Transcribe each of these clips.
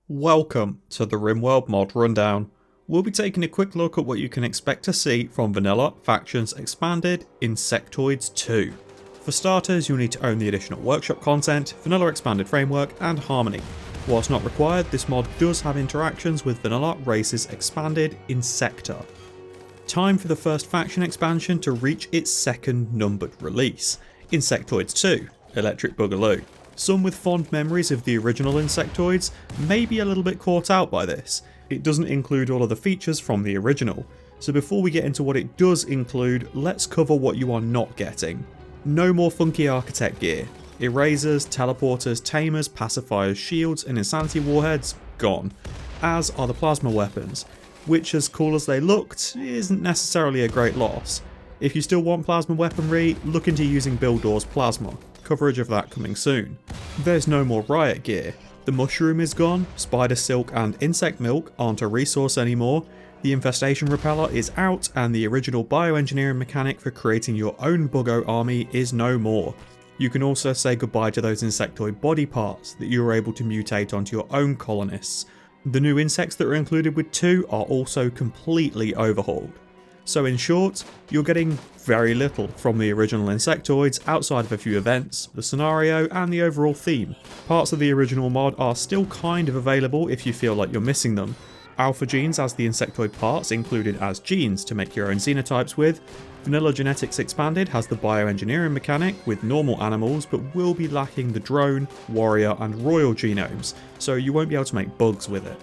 Welcome to the Rimworld mod rundown. We'll be taking a quick look at what you can expect to see from Vanilla Factions Expanded Insectoids 2. For starters, you'll need to own the additional workshop content, Vanilla Expanded Framework and Harmony. Whilst not required, this mod does have interactions with Vanilla Races Expanded Insector. Time for the first faction expansion to reach its second numbered release, Insectoids 2, Electric Boogaloo. Some with fond memories of the original Insectoids may be a little bit caught out by this. It doesn't include all of the features from the original, so before we get into what it does include, let's cover what you are not getting. No more funky architect gear. Erasers, teleporters, tamers, pacifiers, shields and insanity warheads, gone. As are the plasma weapons, which as cool as they looked, isn't necessarily a great loss. If you still want plasma weaponry, look into using Bildor's plasma. Coverage of that coming soon. There's no more riot gear. The mushroom is gone, spider silk and insect milk aren't a resource anymore, the infestation repeller is out and the original bioengineering mechanic for creating your own buggo army is no more. You can also say goodbye to those insectoid body parts that you were able to mutate onto your own colonists. The new insects that are included with 2 are also completely overhauled. So in short, you're getting very little from the original Insectoids outside of a few events, the scenario and the overall theme. Parts of the original mod are still kind of available if you feel like you're missing them. Alpha genes as the insectoid parts included as genes to make your own xenotypes with. Vanilla Genetics Expanded has the bioengineering mechanic with normal animals but will be lacking the drone, warrior and royal genomes, so you won't be able to make bugs with it.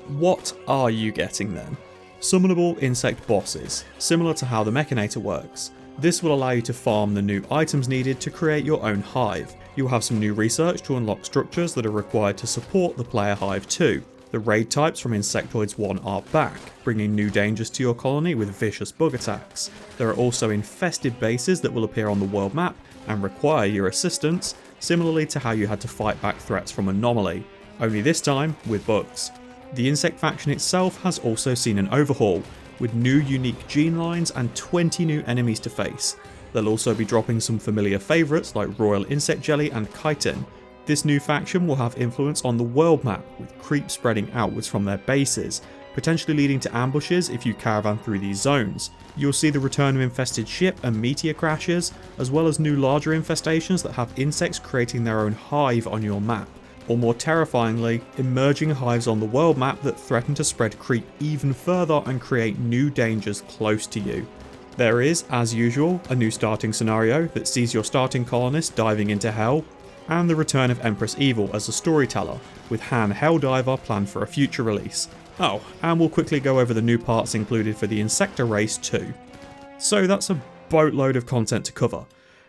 What are you getting then? Summonable insect bosses, similar to how the Mechanator works. This will allow you to farm the new items needed to create your own hive. You'll have some new research to unlock structures that are required to support the player hive too. The raid types from Insectoids 1 are back, bringing new dangers to your colony with vicious bug attacks. There are also infested bases that will appear on the world map and require your assistance, similarly to how you had to fight back threats from Anomaly, only this time with bugs. The insect faction itself has also seen an overhaul, with new unique Genelines and 20 new enemies to face. They'll also be dropping some familiar favourites like Royal Insect Jelly and Chitin. This new faction will have influence on the world map, with creeps spreading outwards from their bases, potentially leading to ambushes if you caravan through these zones. You'll see the return of infested ship and meteor crashes, as well as new larger infestations that have insects creating their own hive on your map. Or more terrifyingly, emerging hives on the world map that threaten to spread creep even further and create new dangers close to you. There is, as usual, a new starting scenario that sees your starting colonist diving into hell, and the return of Empress Evil as a storyteller, with Han Helldiver planned for a future release. Oh, and we'll quickly go over the new parts included for the Insector Race too. So that's a boatload of content to cover.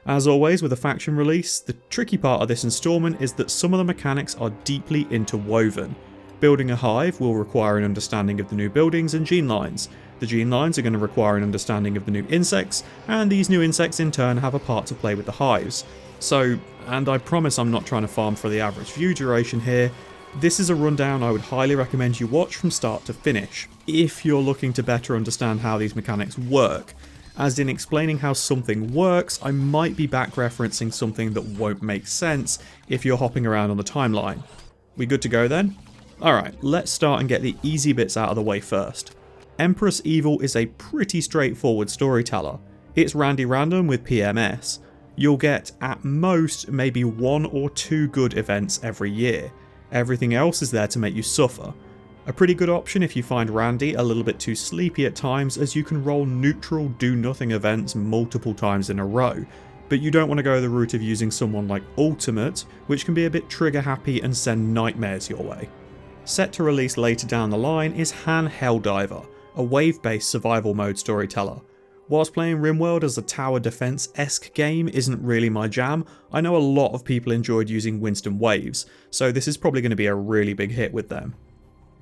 As always with a faction release, the tricky part of this installment is that some of the mechanics are deeply interwoven. Building a hive will require an understanding of the new buildings and genelines. The genelines are going to require an understanding of the new insects, and these new insects in turn have a part to play with the hives. So, and I promise I'm not trying to farm for the average view duration here, this is a rundown I would highly recommend you watch from start to finish, if you're looking to better understand how these mechanics work. As in explaining how something works, I might be back referencing something that won't make sense if you're hopping around on the timeline. We good to go then? Alright, let's start and get the easy bits out of the way first. Empress Evil is a pretty straightforward storyteller. It's Randy Random with PMS. You'll get, at most, maybe 1 or 2 good events every year. Everything else is there to make you suffer. A pretty good option if you find Randy a little bit too sleepy at times, as you can roll neutral do-nothing events multiple times in a row, but you don't want to go the route of using someone like Ultimate, which can be a bit trigger happy and send nightmares your way. Set to release later down the line is Han Helldiver, a wave-based survival mode storyteller. Whilst playing Rimworld as a tower defense-esque game isn't really my jam, I know a lot of people enjoyed using Winston waves, so this is probably going to be a really big hit with them.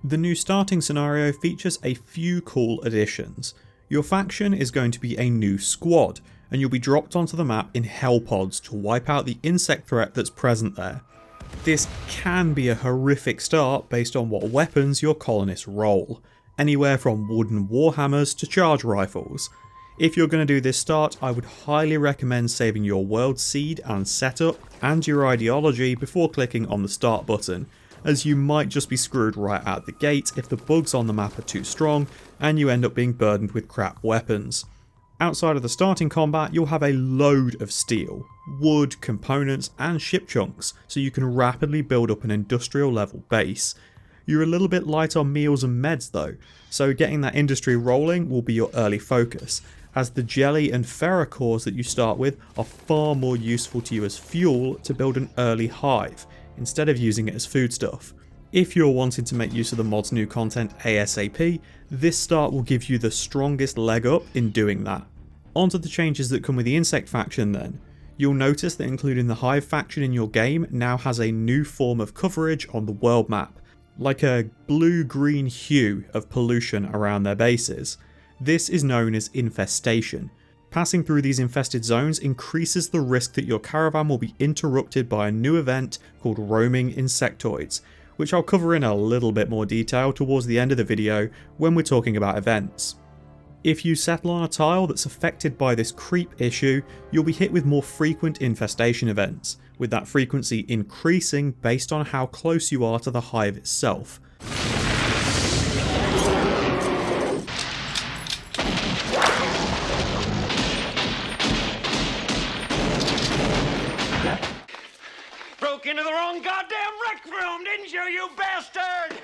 The new starting scenario features a few cool additions. Your faction is going to be a new squad, and you'll be dropped onto the map in hell pods to wipe out the insect threat that's present there. This can be a horrific start based on what weapons your colonists roll, anywhere from wooden warhammers to charge rifles. If you're going to do this start, I would highly recommend saving your world seed and setup and your ideology before clicking on the start button, as you might just be screwed right out the gate if the bugs on the map are too strong and you end up being burdened with crap weapons. Outside of the starting combat, you'll have a load of steel, wood, components and ship chunks, so you can rapidly build up an industrial level base. You're a little bit light on meals and meds though, so getting that industry rolling will be your early focus, as the jelly and Pherocores that you start with are far more useful to you as fuel to build an early hive, instead of using it as foodstuff. If you're wanting to make use of the mod's new content ASAP, this start will give you the strongest leg up in doing that. Onto the changes that come with the Insect faction then. You'll notice that including the Hive faction in your game now has a new form of coverage on the world map, like a blue-green hue of pollution around their bases. This is known as Infestation. Passing through these infested zones increases the risk that your caravan will be interrupted by a new event called roaming Insectoids, which I'll cover in a little bit more detail towards the end of the video when we're talking about events. If you settle on a tile that's affected by this creep issue, you'll be hit with more frequent infestation events, with that frequency increasing based on how close you are to the hive itself. Broke into the wrong goddamn rec room, didn't you, you bastard?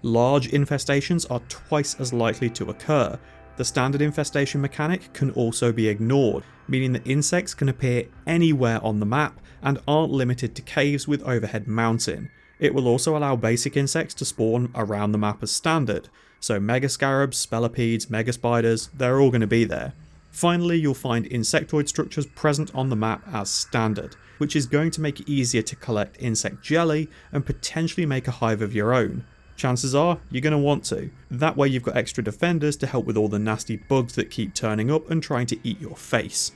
Large infestations are twice as likely to occur. The standard infestation mechanic can also be ignored, meaning that insects can appear anywhere on the map and aren't limited to caves with overhead mounting. It will also allow basic insects to spawn around the map as standard, so mega scarabs, spellipedes, mega spiders, they're all going to be there. Finally, you'll find insectoid structures present on the map as standard, which is going to make it easier to collect insect jelly and potentially make a hive of your own. Chances are, you're going to want to. That way you've got extra defenders to help with all the nasty bugs that keep turning up and trying to eat your face.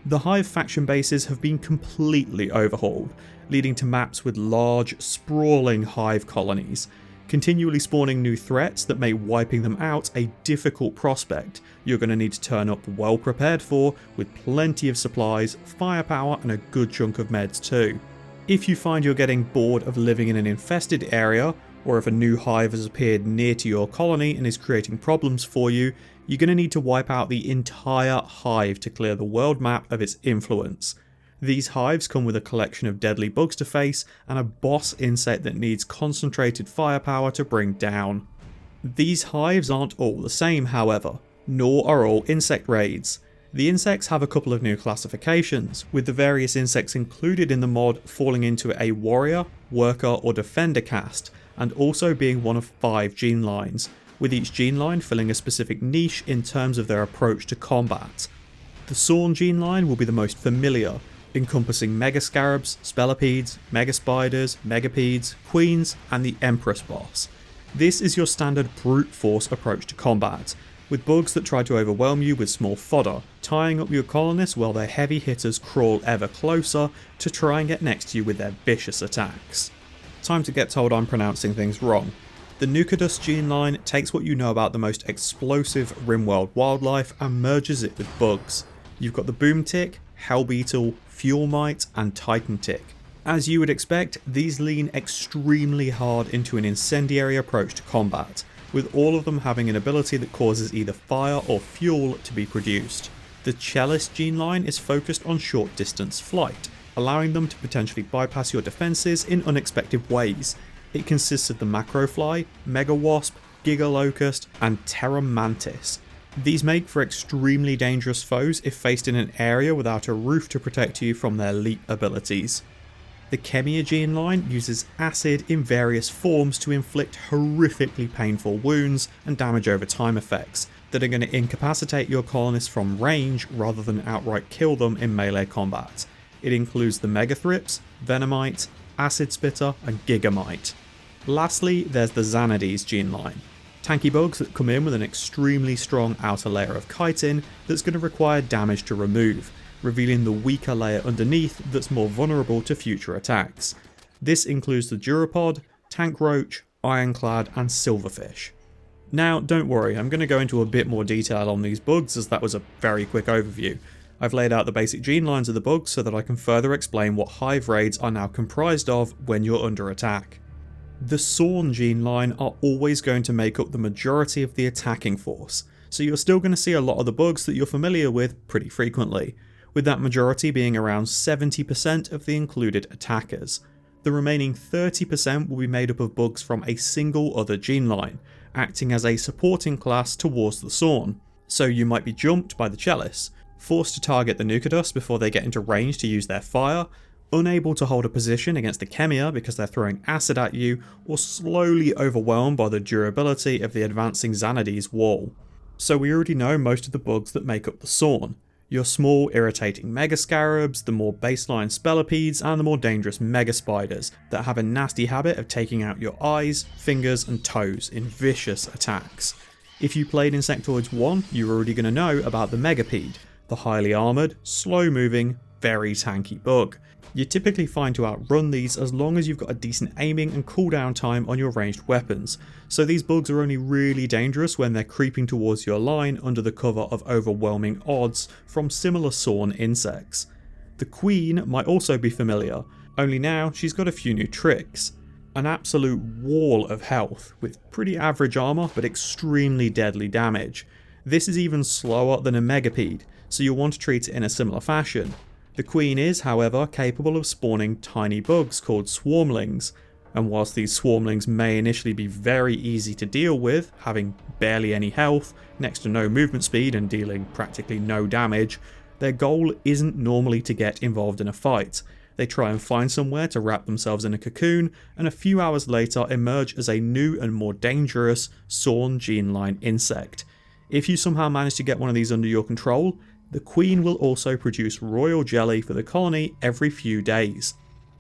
The Hive faction bases have been completely overhauled, leading to maps with large, sprawling hive colonies, continually spawning new threats that make wiping them out a difficult prospect you're going to need to turn up well prepared for, with plenty of supplies, firepower and a good chunk of meds too. If you find you're getting bored of living in an infested area, or if a new hive has appeared near to your colony and is creating problems for you, you're going to need to wipe out the entire hive to clear the world map of its influence. These hives come with a collection of deadly bugs to face and a boss insect that needs concentrated firepower to bring down. These hives aren't all the same, however, nor are all insect raids. The insects have a couple of new classifications, with the various insects included in the mod falling into a warrior, worker or defender caste, and also being one of 5 gene lines, with each gene line filling a specific niche in terms of their approach to combat. The Sorne gene line will be the most familiar, encompassing mega scarabs, spellipedes, mega spiders, megapedes, queens, and the Empress boss. This is your standard brute force approach to combat, with bugs that try to overwhelm you with small fodder, tying up your colonists while their heavy hitters crawl ever closer to try and get next to you with their vicious attacks. Time to get told I'm pronouncing things wrong. The Nuchadus gene line takes what you know about the most explosive Rimworld wildlife and merges it with bugs. You've got the boom tick, hell beetle, fuel mite and titan tick. As you would expect, these lean extremely hard into an incendiary approach to combat, with all of them having an ability that causes either fire or fuel to be produced. The Chelis gene line is focused on short distance flight, allowing them to potentially bypass your defences in unexpected ways. It consists of the Macrofly, Mega Wasp, Giga Locust, and Terra Mantis. These make for extremely dangerous foes if faced in an area without a roof to protect you from their leap abilities. The Kemia gene line uses acid in various forms to inflict horrifically painful wounds and damage over time effects that are going to incapacitate your colonists from range rather than outright kill them in melee combat. It includes the Megathrips, Venomite, Acid Spitter and Gigamite. Lastly, there's the Xanides gene line. Tanky bugs that come in with an extremely strong outer layer of chitin that's going to require damage to remove, revealing the weaker layer underneath that's more vulnerable to future attacks. This includes the Durapod, Tank Roach, Ironclad and Silverfish. Now don't worry, I'm going to go into a bit more detail on these bugs as that was a very quick overview. I've laid out the basic gene lines of the bugs so that I can further explain what Hive Raids are now comprised of when you're under attack. The Sorne gene line are always going to make up the majority of the attacking force, so you're still going to see a lot of the bugs that you're familiar with pretty frequently, with that majority being around 70% of the included attackers. The remaining 30% will be made up of bugs from a single other gene line, acting as a supporting class towards the Sorne. So you might be jumped by the Chelis, forced to target the Nuchadus before they get into range to use their fire, unable to hold a position against the Kemia because they're throwing acid at you, or slowly overwhelmed by the durability of the advancing Xanides wall. So we already know most of the bugs that make up the Sorne. Your small irritating mega scarabs, the more baseline spellipedes, and the more dangerous mega spiders that have a nasty habit of taking out your eyes, fingers and toes in vicious attacks. If you played Insectoids 1, you're already going to know about the megapede, the highly armoured, slow moving, very tanky bug. You're typically fine to outrun these as long as you've got a decent aiming and cooldown time on your ranged weapons, so these bugs are only really dangerous when they're creeping towards your line under the cover of overwhelming odds from similar Sorne insects. The Queen might also be familiar, only now she's got a few new tricks. An absolute wall of health, with pretty average armour but extremely deadly damage. This is even slower than a megapede, so you'll want to treat it in a similar fashion. The Queen is, however, capable of spawning tiny bugs called swarmlings, and whilst these swarmlings may initially be very easy to deal with, having barely any health, next to no movement speed and dealing practically no damage, their goal isn't normally to get involved in a fight. They try and find somewhere to wrap themselves in a cocoon, and a few hours later emerge as a new and more dangerous Sorne gene line insect. If you somehow manage to get one of these under your control, the Queen will also produce royal jelly for the colony every few days.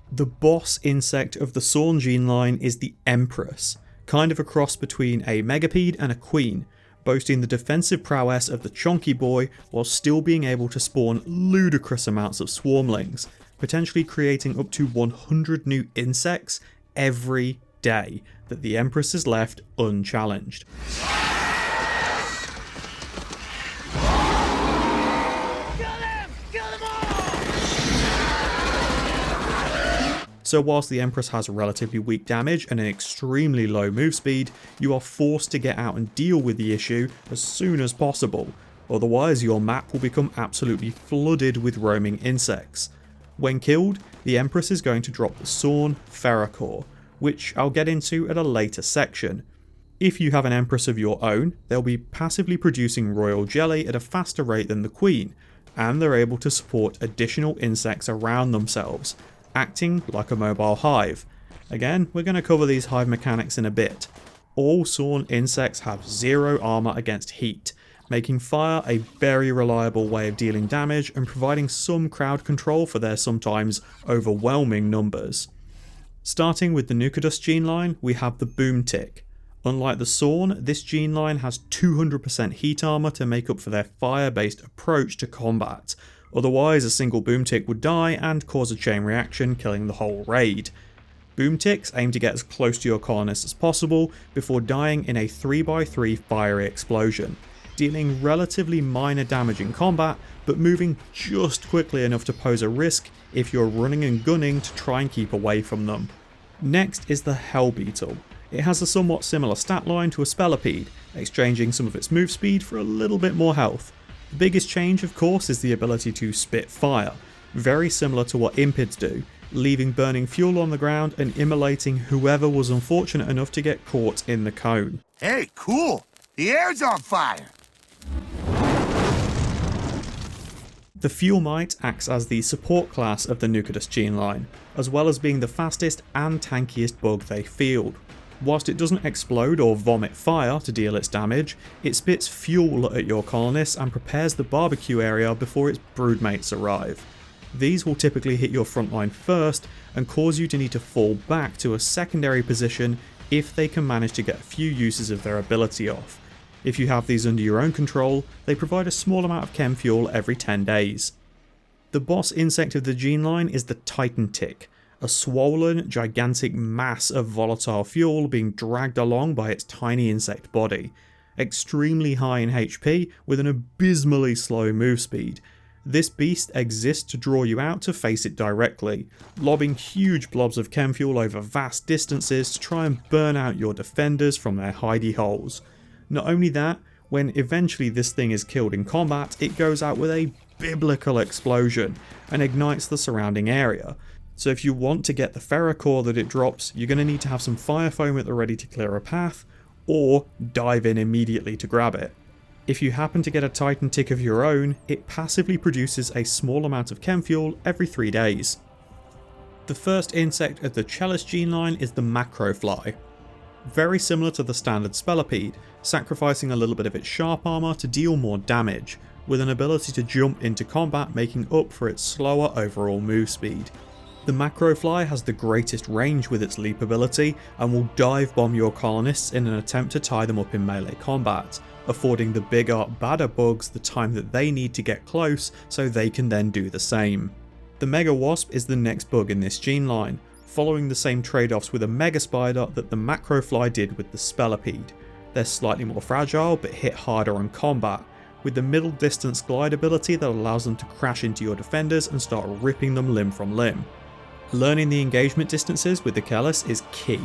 The boss insect of the Sorne gene line is the Empress, kind of a cross between a megapede and a queen, boasting the defensive prowess of the chonky boy while still being able to spawn ludicrous amounts of swarmlings, potentially creating up to 100 new insects every day that the Empress is left unchallenged. So whilst the Empress has relatively weak damage and an extremely low move speed, you are forced to get out and deal with the issue as soon as possible, otherwise your map will become absolutely flooded with roaming insects. When killed, the Empress is going to drop the Sorne Pherocore, which I'll get into at a later section. If you have an Empress of your own, they'll be passively producing royal jelly at a faster rate than the Queen, and they're able to support additional insects around themselves, acting like a mobile hive. Again, we're going to cover these hive mechanics in a bit. All Sorne insects have zero armour against heat, making fire a very reliable way of dealing damage and providing some crowd control for their sometimes overwhelming numbers. Starting with the Nuchadus gene line, we have the boom tick. Unlike the Sorne, this gene line has 200% heat armour to make up for their fire-based approach to combat. Otherwise, a single boom tick would die and cause a chain reaction, killing the whole raid. Boom ticks aim to get as close to your colonists as possible before dying in a 3x3 fiery explosion, dealing relatively minor damage in combat, but moving just quickly enough to pose a risk if you're running and gunning to try and keep away from them. Next is the Hell Beetle. It has a somewhat similar stat line to a Spellipede, exchanging some of its move speed for a little bit more health. The biggest change, of course, is the ability to spit fire, very similar to what Impids do, leaving burning fuel on the ground and immolating whoever was unfortunate enough to get caught in the cone. Hey, cool! The air's on fire! The Fuel Mite acts as the support class of the Nuchadus gene line, as well as being the fastest and tankiest bug they field. Whilst it doesn't explode or vomit fire to deal its damage, it spits fuel at your colonists and prepares the barbecue area before its broodmates arrive. These will typically hit your front line first and cause you to need to fall back to a secondary position if they can manage to get a few uses of their ability off. If you have these under your own control, they provide a small amount of chem fuel every 10 days. The boss insect of the gene line is the Titan tick, a swollen, gigantic mass of volatile fuel being dragged along by its tiny insect body. Extremely high in HP with an abysmally slow move speed. This beast exists to draw you out to face it directly, lobbing huge blobs of chem fuel over vast distances to try and burn out your defenders from their hidey holes. Not only that, when eventually this thing is killed in combat, it goes out with a biblical explosion and ignites the surrounding area. So if you want to get the Pherocore that it drops, you're going to need to have some fire foam at the ready to clear a path, or dive in immediately to grab it. If you happen to get a Titan tick of your own, it passively produces a small amount of chem fuel every 3 days. The first insect of the Chelis gene line is the Macrofly. Very similar to the standard Spellipede, sacrificing a little bit of its sharp armour to deal more damage, with an ability to jump into combat making up for its slower overall move speed. The Macrofly has the greatest range with its leap ability and will dive bomb your colonists in an attempt to tie them up in melee combat, affording the bigger, badder bugs the time that they need to get close so they can then do the same. The Mega Wasp is the next bug in this gene line, following the same trade-offs with a Mega Spider that the Macrofly did with the Spellipede. They're slightly more fragile but hit harder on combat, with the middle distance glide ability that allows them to crash into your defenders and start ripping them limb from limb. Learning the engagement distances with the Chelis is key,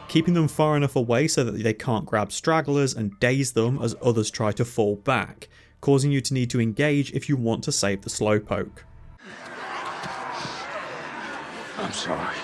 keeping them far enough away so that they can't grab stragglers and daze them as others try to fall back, causing you to need to engage if you want to save the Slowpoke. I'm sorry.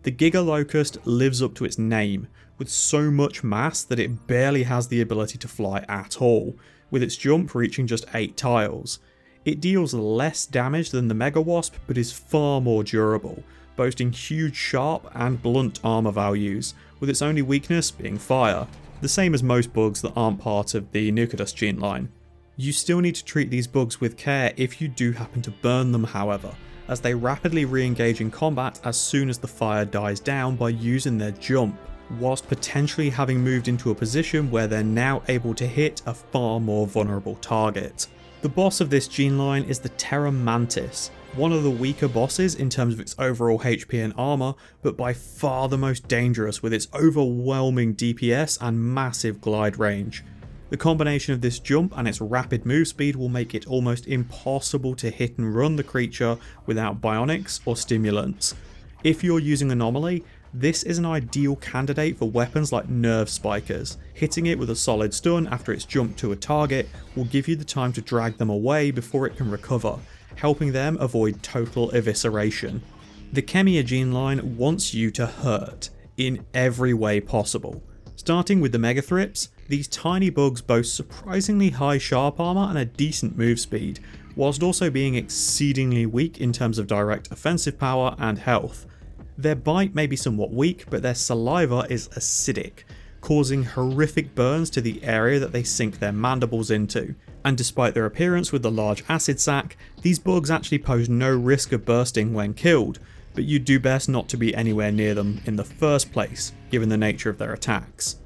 The Giga Locust lives up to its name, with so much mass that it barely has the ability to fly at all, with its jump reaching just 8 tiles. It deals less damage than the Mega Wasp, but is far more durable, boasting huge sharp and blunt armor values, with its only weakness being fire, the same as most bugs that aren't part of the Nuchadus gene line. You still need to treat these bugs with care if you do happen to burn them, however, as they rapidly re-engage in combat as soon as the fire dies down by using their jump, whilst potentially having moved into a position where they're now able to hit a far more vulnerable target. The boss of this gene line is the Terra Mantis, one of the weaker bosses in terms of its overall HP and armour, but by far the most dangerous with its overwhelming DPS and massive glide range. The combination of this jump and its rapid move speed will make it almost impossible to hit and run the creature without bionics or stimulants. If you're using Anomaly, this is an ideal candidate for weapons like nerve spikers. Hitting it with a solid stun after it's jumped to a target will give you the time to drag them away before it can recover, helping them avoid total evisceration. The Kemia gene line wants you to hurt, in every way possible. Starting with the Megathrips, these tiny bugs boast surprisingly high sharp armor and a decent move speed, whilst also being exceedingly weak in terms of direct offensive power and health. Their bite may be somewhat weak, but their saliva is acidic, causing horrific burns to the area that they sink their mandibles into. And despite their appearance with the large acid sac, these bugs actually pose no risk of bursting when killed, but you do best not to be anywhere near them in the first place, given the nature of their attacks.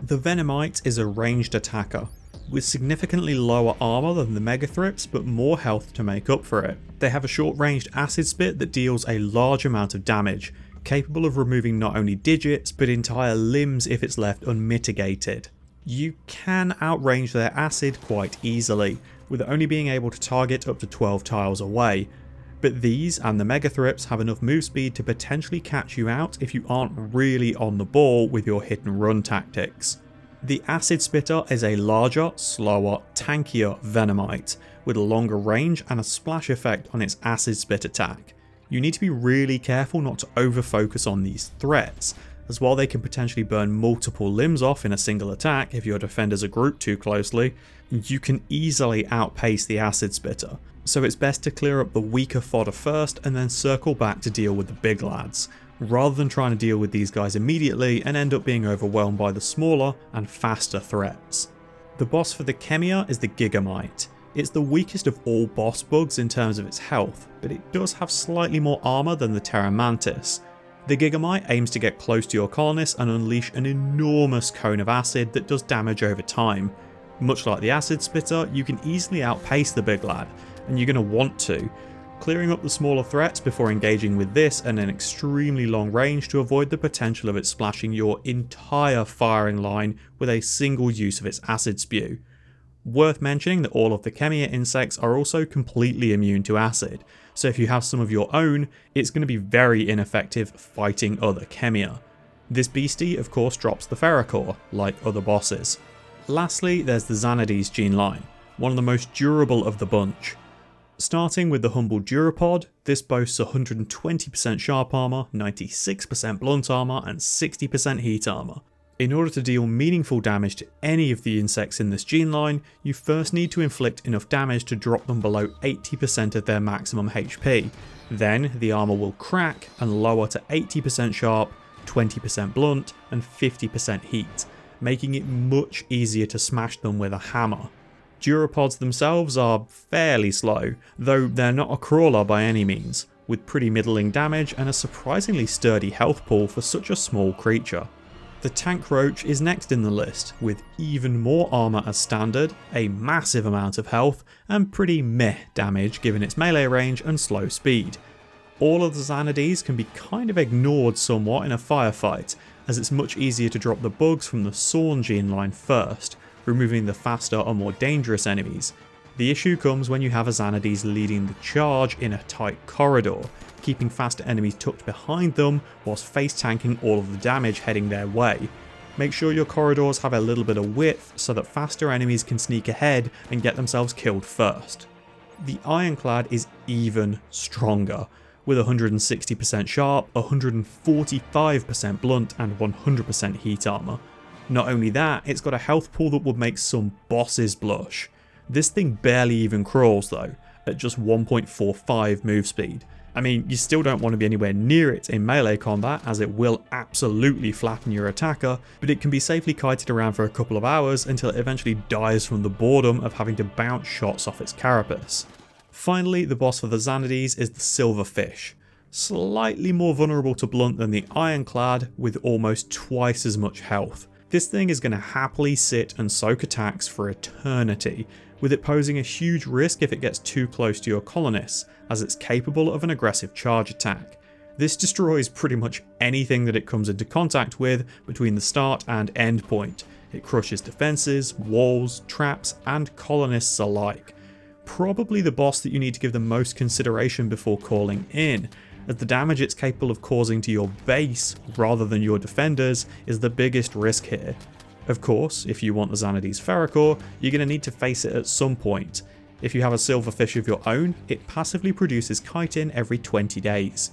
The Venomite is a ranged attacker, with significantly lower armour than the Megathrips but more health to make up for it. They have a short-ranged acid spit that deals a large amount of damage, capable of removing not only digits but entire limbs if it's left unmitigated. You can outrange their acid quite easily, with it only being able to target up to 12 tiles away, but these and the Megathrips have enough move speed to potentially catch you out if you aren't really on the ball with your hit and run tactics. The Acid Spitter is a larger, slower, tankier Venomite, with a longer range and a splash effect on its Acid Spit attack. You need to be really careful not to over-focus on these threats, as while they can potentially burn multiple limbs off in a single attack if your defenders are grouped too closely, you can easily outpace the Acid Spitter, so it's best to clear up the weaker fodder first and then circle back to deal with the big lads, rather than trying to deal with these guys immediately and end up being overwhelmed by the smaller and faster threats. The boss for the Kemia is the Gigamite. It's the weakest of all boss bugs in terms of its health, but it does have slightly more armour than the Terra Mantis. The Gigamite aims to get close to your colonists and unleash an enormous cone of acid that does damage over time. Much like the Acid Spitter, you can easily outpace the big lad, and you're going to want to, clearing up the smaller threats before engaging with this at an extremely long range to avoid the potential of it splashing your entire firing line with a single use of its acid spew. Worth mentioning that all of the Kemia insects are also completely immune to acid, so if you have some of your own, it's going to be very ineffective fighting other Kemia. This beastie of course drops the Pherocore, like other bosses. Lastly, there's the Xanides gene line, one of the most durable of the bunch. Starting with the humble Durapod, this boasts 120% sharp armor, 96% blunt armor, and 60% heat armor. In order to deal meaningful damage to any of the insects in this gene line, you first need to inflict enough damage to drop them below 80% of their maximum HP. Then the armor will crack and lower to 80% sharp, 20% blunt, and 50% heat, making it much easier to smash them with a hammer. Durapods themselves are fairly slow, though they're not a crawler by any means, with pretty middling damage and a surprisingly sturdy health pool for such a small creature. The Tank Roach is next in the list, with even more armor as standard, a massive amount of health, and pretty meh damage given its melee range and slow speed. All of the Xanides can be kind of ignored somewhat in a firefight, as it's much easier to drop the bugs from the Sorne gene line first, removing the faster or more dangerous enemies. The issue comes when you have a Xanides leading the charge in a tight corridor, keeping faster enemies tucked behind them whilst face tanking all of the damage heading their way. Make sure your corridors have a little bit of width so that faster enemies can sneak ahead and get themselves killed first. The Ironclad is even stronger, with 160% sharp, 145% blunt, and 100% heat armor. Not only that, it's got a health pool that would make some bosses blush. This thing barely even crawls though, at just 1.45 move speed. I mean, you still don't want to be anywhere near it in melee combat, as it will absolutely flatten your attacker, but it can be safely kited around for a couple of hours until it eventually dies from the boredom of having to bounce shots off its carapace. Finally, the boss for the Xanides is the Silverfish. Slightly more vulnerable to blunt than the Ironclad, with almost twice as much health. This thing is going to happily sit and soak attacks for eternity, with it posing a huge risk if it gets too close to your colonists, as it's capable of an aggressive charge attack. This destroys pretty much anything that it comes into contact with between the start and end point. It crushes defences, walls, traps, and colonists alike. Probably the boss that you need to give the most consideration before calling in, as the damage it's capable of causing to your base rather than your defenders is the biggest risk here. Of course, if you want the Xanides Pherocore, you're going to need to face it at some point. If you have a Silverfish of your own, it passively produces chitin every 20 days.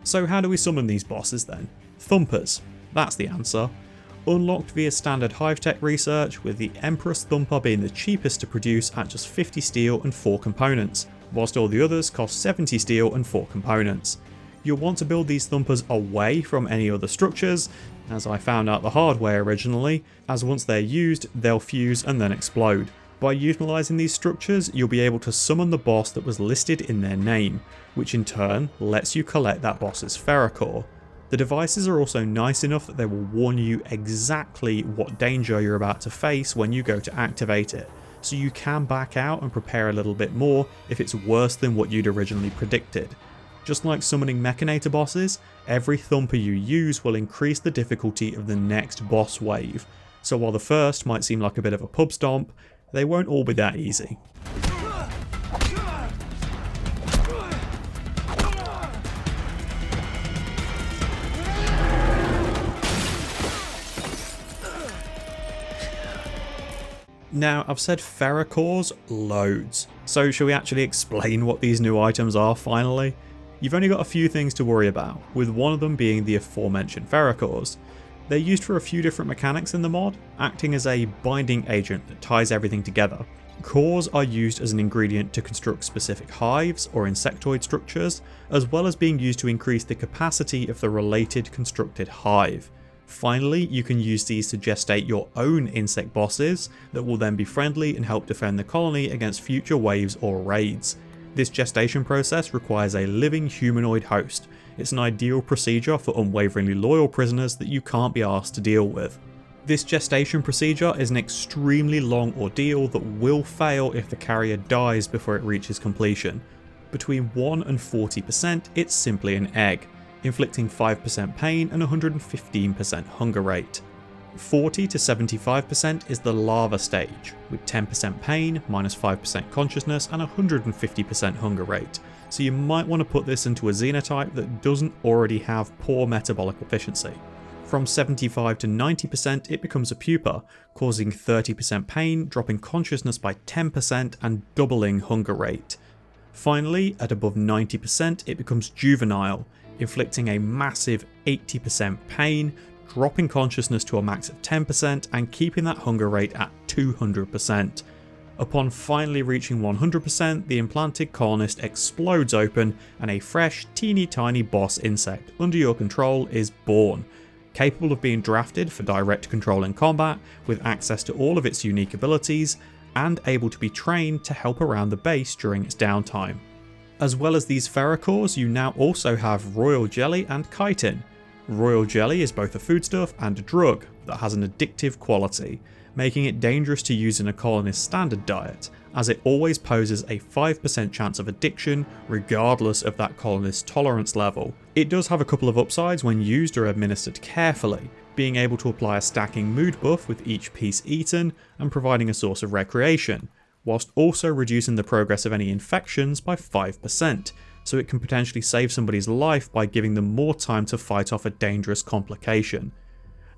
So how do we summon these bosses then? Thumpers. That's the answer. Unlocked via standard Hivetech research, with the Empress Thumper being the cheapest to produce at just 50 steel and 4 components, whilst all the others cost 70 steel and 4 components. You'll want to build these Thumpers away from any other structures, as I found out the hard way originally, as once they're used, they'll fuse and then explode. By utilising these structures, you'll be able to summon the boss that was listed in their name, which in turn lets you collect that boss's Pherocore. The devices are also nice enough that they will warn you exactly what danger you're about to face when you go to activate it, so you can back out and prepare a little bit more if it's worse than what you'd originally predicted. Just like summoning Mechanator bosses, every Thumper you use will increase the difficulty of the next boss wave, so while the first might seem like a bit of a pub stomp, they won't all be that easy. Now, I've said Pherocores loads, so shall we actually explain what these new items are finally? You've only got a few things to worry about, with one of them being the aforementioned Pherocores. They're used for a few different mechanics in the mod, acting as a binding agent that ties everything together. Cores are used as an ingredient to construct specific hives or insectoid structures, as well as being used to increase the capacity of the related constructed hive. Finally, you can use these to gestate your own insect bosses that will then be friendly and help defend the colony against future waves or raids. This gestation process requires a living humanoid host. It's an ideal procedure for unwaveringly loyal prisoners that you can't be asked to deal with. This gestation procedure is an extremely long ordeal that will fail if the carrier dies before it reaches completion. Between 1 and 40%, it's simply an egg, inflicting 5% pain and 115% hunger rate. 40 to 75% is the lava stage, with 10% pain, minus 5% consciousness, and 150% hunger rate, so you might want to put this into a xenotype that doesn't already have poor metabolic efficiency. From 75 to 90% it becomes a pupa, causing 30% pain, dropping consciousness by 10% and doubling hunger rate. Finally, at above 90% it becomes juvenile, inflicting a massive 80% pain, dropping consciousness to a max of 10% and keeping that hunger rate at 200%. Upon finally reaching 100%, the implanted colonist explodes open and a fresh, teeny tiny boss insect under your control is born, capable of being drafted for direct control in combat, with access to all of its unique abilities, and able to be trained to help around the base during its downtime. As well as these Pherocores, you now also have royal jelly and chitin. Royal jelly is both a foodstuff and a drug that has an addictive quality, making it dangerous to use in a colonist's standard diet, as it always poses a 5% chance of addiction regardless of that colonist's tolerance level. It does have a couple of upsides when used or administered carefully, being able to apply a stacking mood buff with each piece eaten and providing a source of recreation, whilst also reducing the progress of any infections by 5%, so it can potentially save somebody's life by giving them more time to fight off a dangerous complication.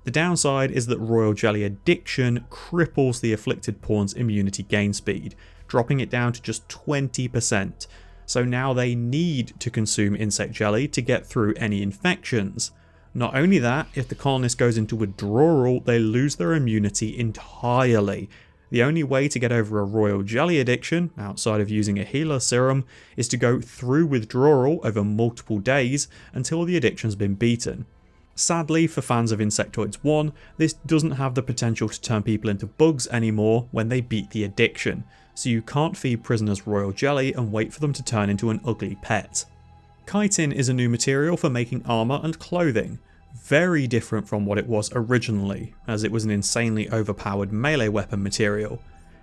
The downside is that royal jelly addiction cripples the afflicted pawn's immunity gain speed, dropping it down to just 20%, so now they need to consume insect jelly to get through any infections. Not only that, if the colonist goes into withdrawal, they lose their immunity entirely. The only way to get over a royal jelly addiction, outside of using a healer serum, is to go through withdrawal over multiple days until the addiction's been beaten. Sadly for fans of Insectoids 1, this doesn't have the potential to turn people into bugs anymore when they beat the addiction, so you can't feed prisoners royal jelly and wait for them to turn into an ugly pet. Chitin is a new material for making armour and clothing, very different from what it was originally, as it was an insanely overpowered melee weapon material.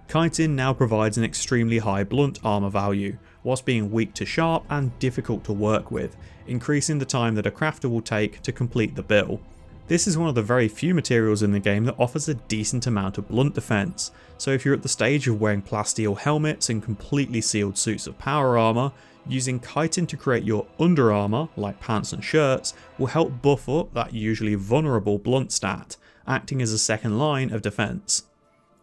Chitin now provides an extremely high blunt armour value, whilst being weak to sharp and difficult to work with, increasing the time that a crafter will take to complete the bill. This is one of the very few materials in the game that offers a decent amount of blunt defense, so if you're at the stage of wearing plasteel helmets and completely sealed suits of power armour, using chitin to create your under armour, like pants and shirts, will help buff up that usually vulnerable blunt stat, acting as a second line of defense.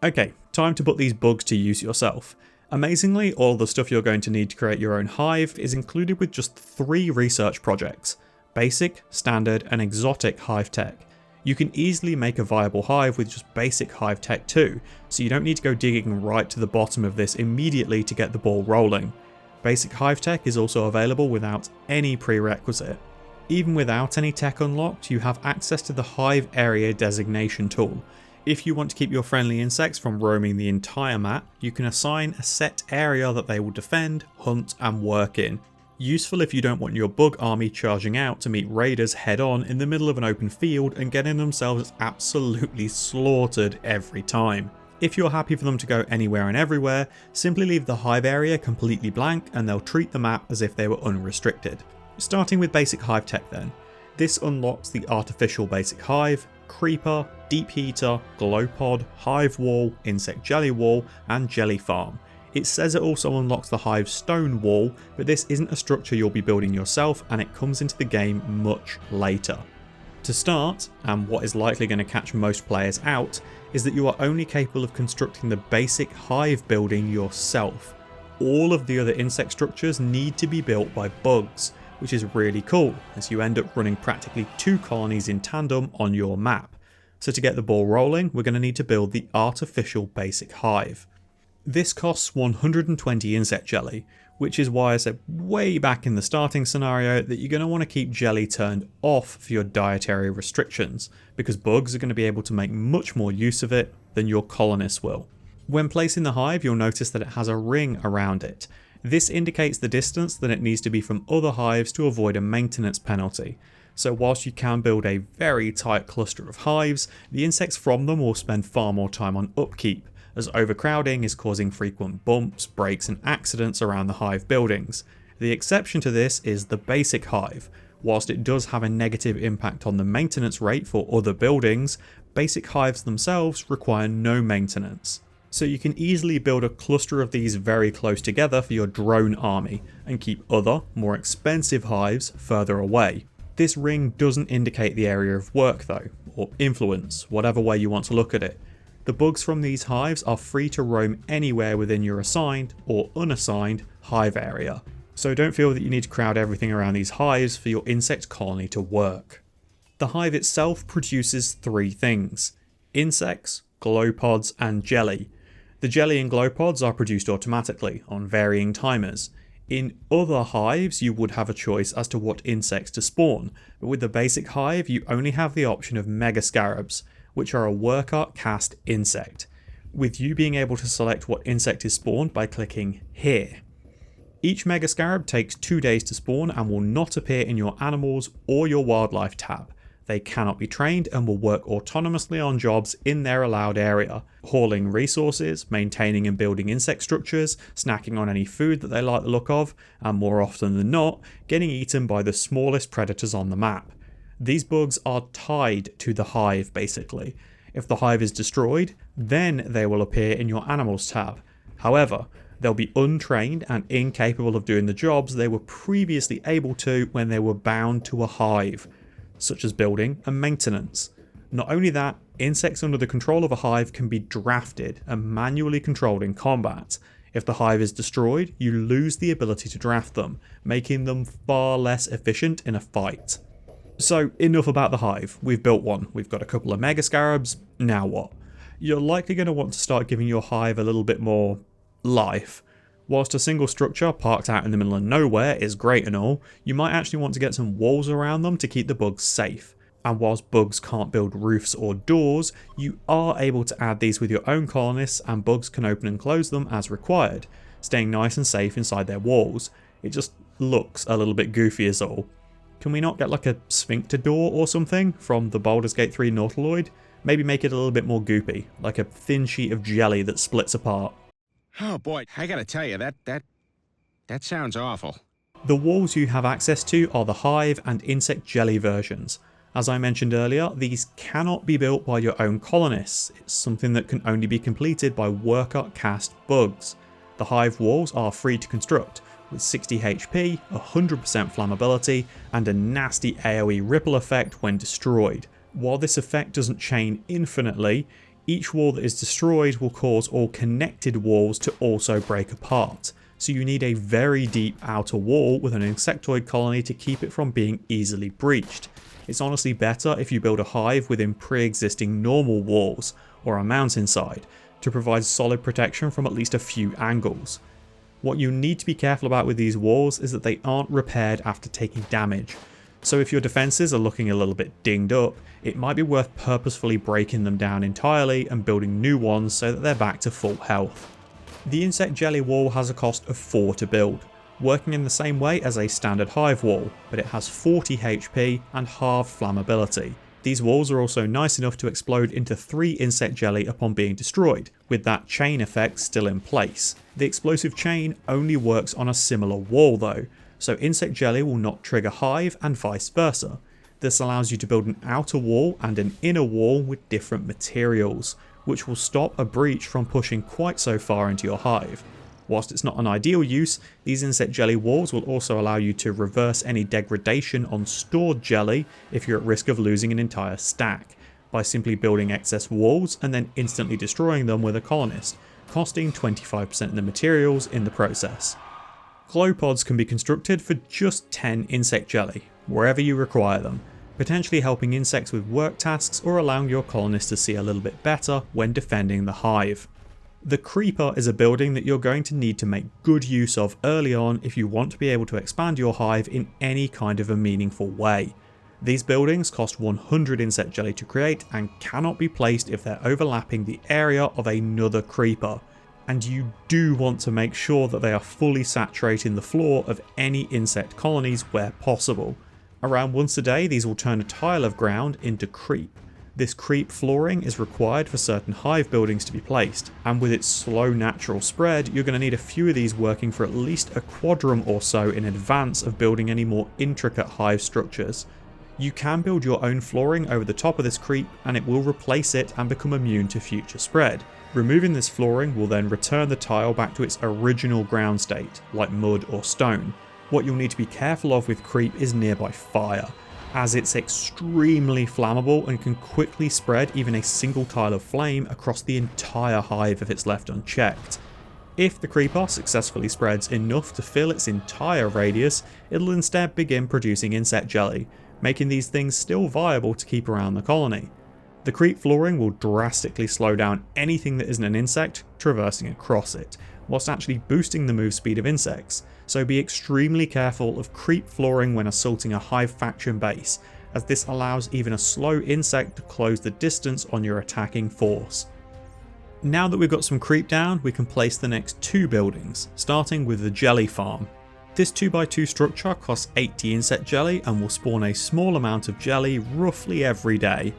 Okay, time to put these bugs to use yourself. Amazingly, all the stuff you're going to need to create your own hive is included with just 3 research projects: basic, standard, and exotic Hivetech. You can easily make a viable hive with just basic Hivetech too, so you don't need to go digging right to the bottom of this immediately to get the ball rolling. Basic Hivetech is also available without any prerequisite. Even without any tech unlocked, you have access to the Hive Area Designation tool. If you want to keep your friendly insects from roaming the entire map, you can assign a set area that they will defend, hunt, and work in. Useful if you don't want your bug army charging out to meet raiders head on in the middle of an open field and getting themselves absolutely slaughtered every time. If you're happy for them to go anywhere and everywhere, simply leave the hive area completely blank and they'll treat the map as if they were unrestricted. Starting with basic Hivetech then. This unlocks the artificial basic hive, creeper, deep heater, glow pod, hive wall, insect jelly wall, and jelly farm. It says it also unlocks the hive stone wall, but this isn't a structure you'll be building yourself and it comes into the game much later. To start, and what is likely going to catch most players out, is that you are only capable of constructing the basic hive building yourself. All of the other insect structures need to be built by bugs, which is really cool as you end up running practically 2 colonies in tandem on your map. So to get the ball rolling, we're going to need to build the artificial basic hive. This costs 120 insect jelly, which is why I said way back in the starting scenario that you're going to want to keep jelly turned off for your dietary restrictions, because bugs are going to be able to make much more use of it than your colonists will. When placing the hive, you'll notice that it has a ring around it. This indicates the distance that it needs to be from other hives to avoid a maintenance penalty. So whilst you can build a very tight cluster of hives, the insects from them will spend far more time on upkeep, as overcrowding is causing frequent bumps, breaks and accidents around the hive buildings. The exception to this is the basic hive. Whilst it does have a negative impact on the maintenance rate for other buildings, Basic hives themselves require no maintenance, so you can easily build a cluster of these very close together for your drone army and keep other, more expensive hives further away. This ring doesn't indicate the area of work though, or influence, whatever way you want to look at it. The bugs from these hives are free to roam anywhere within your assigned or unassigned hive area, so don't feel that you need to crowd everything around these hives for your insect colony to work. The hive itself produces three things: insects, glow pods, and jelly. The jelly and glow pods are produced automatically on varying timers. In other hives you would have a choice as to what insects to spawn, but with the basic hive you only have the option of mega scarabs, which are a worker cast insect, with you being able to select what insect is spawned by clicking here. Each mega scarab takes 2 days to spawn and will not appear in your animals or your wildlife tab. They cannot be trained and will work autonomously on jobs in their allowed area, hauling resources, maintaining and building insect structures, snacking on any food that they like the look of, and more often than not, getting eaten by the smallest predators on the map. These bugs are tied to the hive basically. If the hive is destroyed, then they will appear in your animals tab. However, they'll be untrained and incapable of doing the jobs they were previously able to when they were bound to a hive, such as building and maintenance. Not only that, insects under the control of a hive can be drafted and manually controlled in combat. If the hive is destroyed, you lose the ability to draft them, making them far less efficient in a fight. So enough about the hive. We've built one, we've got a couple of mega scarabs, now what? You're likely going to want to start giving your hive a little bit more life. Whilst a single structure parked out in the middle of nowhere is great and all, you might actually want to get some walls around them to keep the bugs safe. And whilst bugs can't build roofs or doors, you are able to add these with your own colonists and bugs can open and close them as required, staying nice and safe inside their walls. It just looks a little bit goofy is all. Can we not get like a sphincter door or something from the Baldur's Gate 3 Nautiloid? Maybe make it a little bit more goopy, like a thin sheet of jelly that splits apart. Oh boy, I gotta tell you, that sounds awful. The walls you have access to are the hive and insect jelly versions. As I mentioned earlier, these cannot be built by your own colonists. It's something that can only be completed by worker cast bugs. The hive walls are free to construct, with 60 HP, 100% flammability, and a nasty AoE ripple effect when destroyed. While this effect doesn't chain infinitely, each wall that is destroyed will cause all connected walls to also break apart, so you need a very deep outer wall with an insectoid colony to keep it from being easily breached. It's honestly better if you build a hive within pre-existing normal walls, or a mountainside, to provide solid protection from at least a few angles. What you need to be careful about with these walls is that they aren't repaired after taking damage. So if your defences are looking a little bit dinged up, it might be worth purposefully breaking them down entirely and building new ones so that they're back to full health. The insect jelly wall has a cost of 4 to build, working in the same way as a standard hive wall, but it has 40 HP and halved flammability. These walls are also nice enough to explode into 3 insect jelly upon being destroyed, with that chain effect still in place. The explosive chain only works on a similar wall though, so insect jelly will not trigger hive and vice versa. This allows you to build an outer wall and an inner wall with different materials, which will stop a breach from pushing quite so far into your hive. Whilst it's not an ideal use, these insect jelly walls will also allow you to reverse any degradation on stored jelly if you're at risk of losing an entire stack, by simply building excess walls and then instantly destroying them with a colonist, costing 25% of the materials in the process. Glow pods can be constructed for just 10 insect jelly, wherever you require them, potentially helping insects with work tasks or allowing your colonists to see a little bit better when defending the hive. The Creeper is a building that you're going to need to make good use of early on if you want to be able to expand your hive in any kind of a meaningful way. These buildings cost 100 insect jelly to create and cannot be placed if they're overlapping the area of another Creeper, and you do want to make sure that they are fully saturating the floor of any insect colonies where possible. Around once a day these will turn a tile of ground into creep. This creep flooring is required for certain hive buildings to be placed, and with its slow natural spread you're going to need a few of these working for at least a quadrum or so in advance of building any more intricate hive structures. You can build your own flooring over the top of this creep and it will replace it and become immune to future spread. Removing this flooring will then return the tile back to its original ground state, like mud or stone. What you'll need to be careful of with creep is nearby fire, as it's extremely flammable and can quickly spread even a single tile of flame across the entire hive if it's left unchecked. If the creeper successfully spreads enough to fill its entire radius, it'll instead begin producing insect jelly, making these things still viable to keep around the colony. The creep flooring will drastically slow down anything that isn't an insect traversing across it, whilst actually boosting the move speed of insects, so be extremely careful of creep flooring when assaulting a hive faction base, as this allows even a slow insect to close the distance on your attacking force. Now that we've got some creep down, we can place the next 2 buildings, starting with the jelly farm. This 2x2 structure costs 80 insect jelly and will spawn a small amount of jelly roughly every day,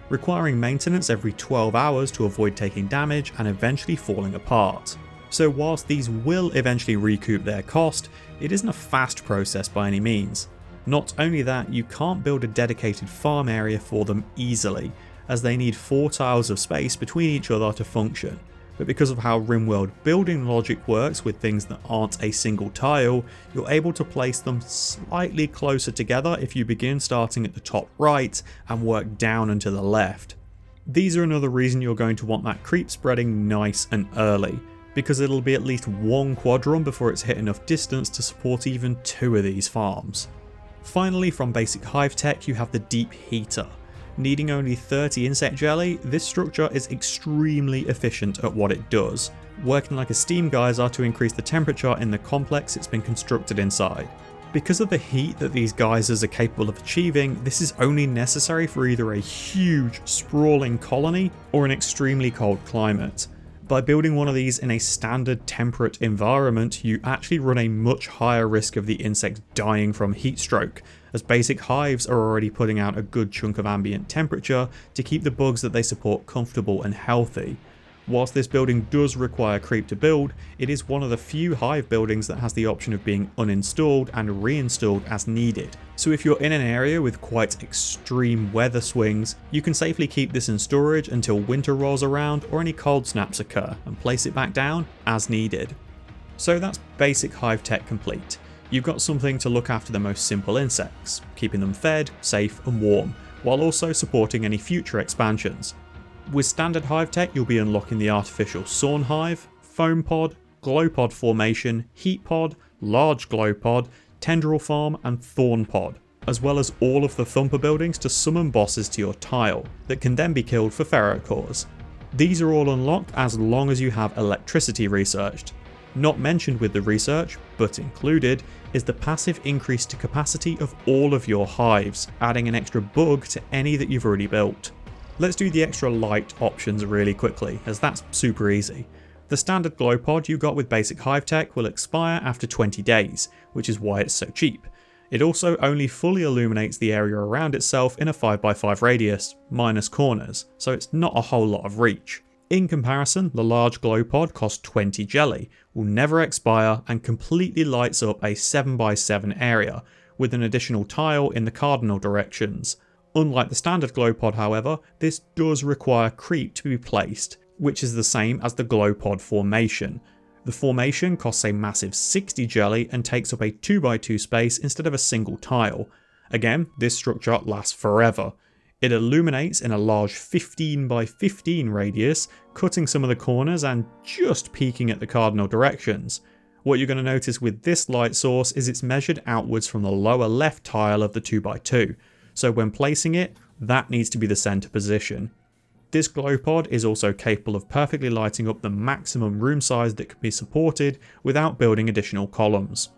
requiring maintenance every 12 hours to avoid taking damage and eventually falling apart. So whilst these will eventually recoup their cost, it isn't a fast process by any means. Not only that, you can't build a dedicated farm area for them easily, as they need 4 tiles of space between each other to function. But because of how Rimworld building logic works with things that aren't a single tile, you're able to place them slightly closer together if you begin starting at the top right and work down and to the left. These are another reason you're going to want that creep spreading nice and early, because it'll be at least 1 quadron before it's hit enough distance to support even 2 of these farms. Finally, from basic Hivetech, you have the deep heater. Needing only 30 insect jelly, this structure is extremely efficient at what it does, working like a steam geyser to increase the temperature in the complex it's been constructed inside. Because of the heat that these geysers are capable of achieving, this is only necessary for either a huge, sprawling colony or an extremely cold climate. By building one of these in a standard temperate environment, you actually run a much higher risk of the insects dying from heat stroke, as basic hives are already putting out a good chunk of ambient temperature to keep the bugs that they support comfortable and healthy. Whilst this building does require creep to build, it is one of the few hive buildings that has the option of being uninstalled and reinstalled as needed. So if you're in an area with quite extreme weather swings, you can safely keep this in storage until winter rolls around or any cold snaps occur and place it back down as needed. So that's basic Hivetech complete. You've got something to look after the most simple insects, keeping them fed, safe and warm, while also supporting any future expansions. With standard Hivetech, you'll be unlocking the artificial Sorne hive, foam pod, glow pod formation, heat pod, large glow pod, tendril farm and thorn pod, as well as all of the thumper buildings to summon bosses to your tile that can then be killed for Pherocores. These are all unlocked as long as you have electricity researched. Not mentioned with the research, but included, is the passive increase to capacity of all of your hives, adding an extra bug to any that you've already built. Let's do the extra light options really quickly, as that's super easy. The standard glow pod you got with basic Hivetech will expire after 20 days, which is why it's so cheap. It also only fully illuminates the area around itself in a 5x5 radius, minus corners, so it's not a whole lot of reach. In comparison, the large glow pod costs 20 jelly, will never expire and completely lights up a 7x7 area, with an additional tile in the cardinal directions. Unlike the standard glow pod however, this does require creep to be placed, which is the same as the glow pod formation. The formation costs a massive 60 jelly and takes up a 2x2 space instead of a single tile. Again, this structure lasts forever. It illuminates in a large 15x15 radius, cutting some of the corners and just peeking at the cardinal directions. What you're going to notice with this light source is it's measured outwards from the lower left tile of the 2x2. So when placing it, that needs to be the center position. This glow pod is also capable of perfectly lighting up the maximum room size that can be supported without building additional columns.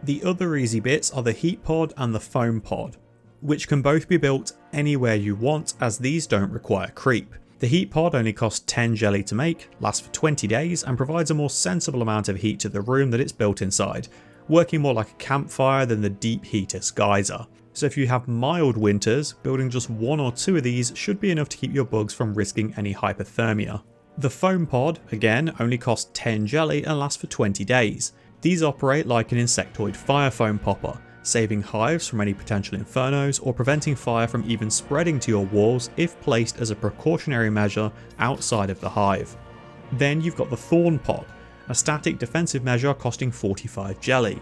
The other easy bits are the heat pod and the foam pod, which can both be built anywhere you want as these don't require creep. The heat pod only costs 10 jelly to make, lasts for 20 days and provides a more sensible amount of heat to the room that it's built inside, working more like a campfire than the deep heatest geyser. So if you have mild winters, building just 1 or 2 of these should be enough to keep your bugs from risking any hypothermia. The foam pod, again, only costs 10 jelly and lasts for 20 days. These operate like an insectoid fire foam popper, saving hives from any potential infernos or preventing fire from even spreading to your walls if placed as a precautionary measure outside of the hive. Then you've got the Thorn Pod, a static defensive measure costing 45 jelly.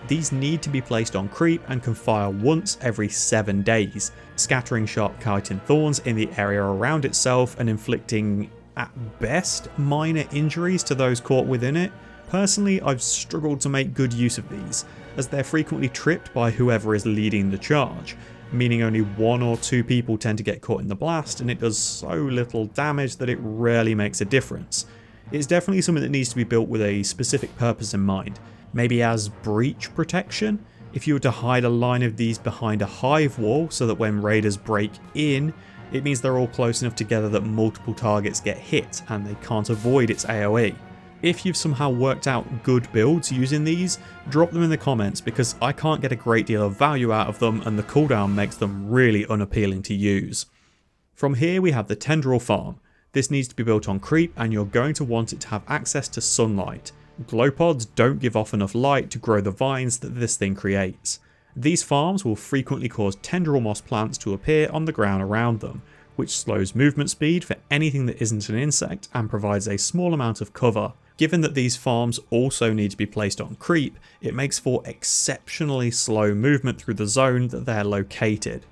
These need to be placed on creep and can fire once every 7 days, scattering sharp chitin thorns in the area around itself and inflicting, at best, minor injuries to those caught within it. Personally, I've struggled to make good use of these, as they're frequently tripped by whoever is leading the charge, meaning only 1 or 2 people tend to get caught in the blast, and it does so little damage that it rarely makes a difference. It's definitely something that needs to be built with a specific purpose in mind, maybe as breach protection. If you were to hide a line of these behind a hive wall so that when raiders break in, it means they're all close enough together that multiple targets get hit and they can't avoid its AoE. If you've somehow worked out good builds using these, drop them in the comments because I can't get a great deal of value out of them and the cooldown makes them really unappealing to use. From here we have the Tendril Farm. This needs to be built on creep and you're going to want it to have access to sunlight. Glow pods don't give off enough light to grow the vines that this thing creates. These farms will frequently cause tendril moss plants to appear on the ground around them, which slows movement speed for anything that isn't an insect and provides a small amount of cover. Given that these farms also need to be placed on creep, it makes for exceptionally slow movement through the zone that they're located.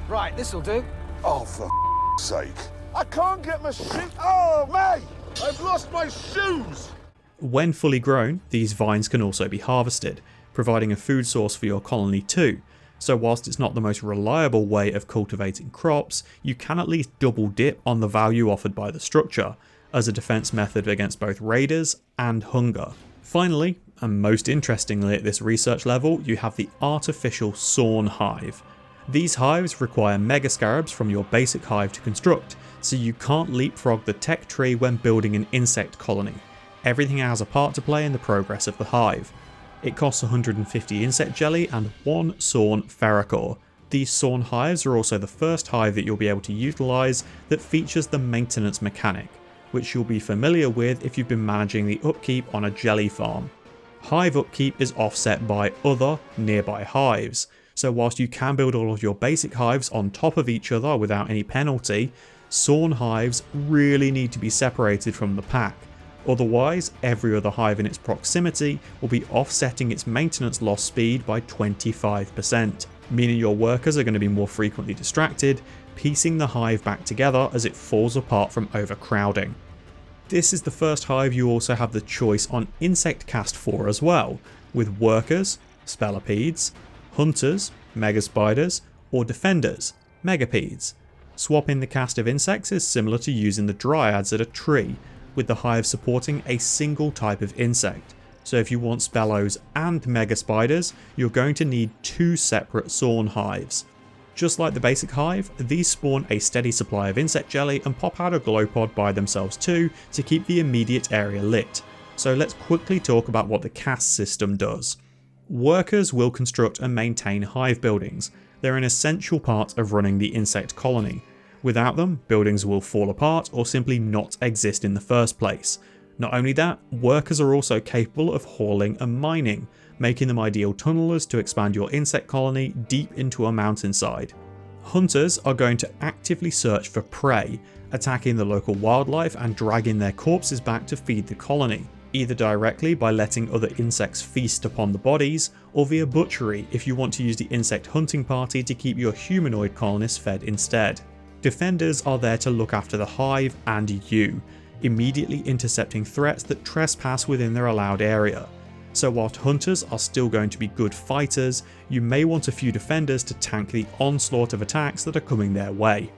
Right, this'll do. Oh, for sake. I can't get my shoe. Oh, mate! I've lost my shoes! When fully grown, these vines can also be harvested, providing a food source for your colony too. So whilst it's not the most reliable way of cultivating crops, you can at least double dip on the value offered by the structure, as a defense method against both raiders and hunger. Finally, and most interestingly at this research level, you have the artificial Sorne hive. These hives require mega scarabs from your basic hive to construct, so you can't leapfrog the tech tree when building an insect colony. Everything has a part to play in the progress of the hive. It costs 150 insect jelly and 1 Sorne Pherocore. These Sorne hives are also the first hive that you'll be able to utilise that features the maintenance mechanic, which you'll be familiar with if you've been managing the upkeep on a jelly farm. Hive upkeep is offset by other nearby hives, so whilst you can build all of your basic hives on top of each other without any penalty, Sorne hives really need to be separated from the pack. Otherwise, every other hive in its proximity will be offsetting its maintenance loss speed by 25%, meaning your workers are going to be more frequently distracted, piecing the hive back together as it falls apart from overcrowding. This is the first hive you also have the choice on insect cast for as well, with workers, spellipedes, hunters, megaspiders, or defenders, megapedes. Swapping the cast of insects is similar to using the dryads at a tree, with the hive supporting a single type of insect. So if you want spellos and megaspiders, you're going to need 2 separate Sorne hives. Just like the basic hive, these spawn a steady supply of insect jelly and pop out a glow pod by themselves too to keep the immediate area lit. So let's quickly talk about what the cast system does. Workers will construct and maintain hive buildings. They're an essential part of running the insect colony. Without them, buildings will fall apart or simply not exist in the first place. Not only that, workers are also capable of hauling and mining, making them ideal tunnelers to expand your insect colony deep into a mountainside. Hunters are going to actively search for prey, attacking the local wildlife and dragging their corpses back to feed the colony, either directly by letting other insects feast upon the bodies, or via butchery if you want to use the insect hunting party to keep your humanoid colonists fed instead. Defenders are there to look after the hive and you, immediately intercepting threats that trespass within their allowed area. So whilst hunters are still going to be good fighters, you may want a few defenders to tank the onslaught of attacks that are coming their way.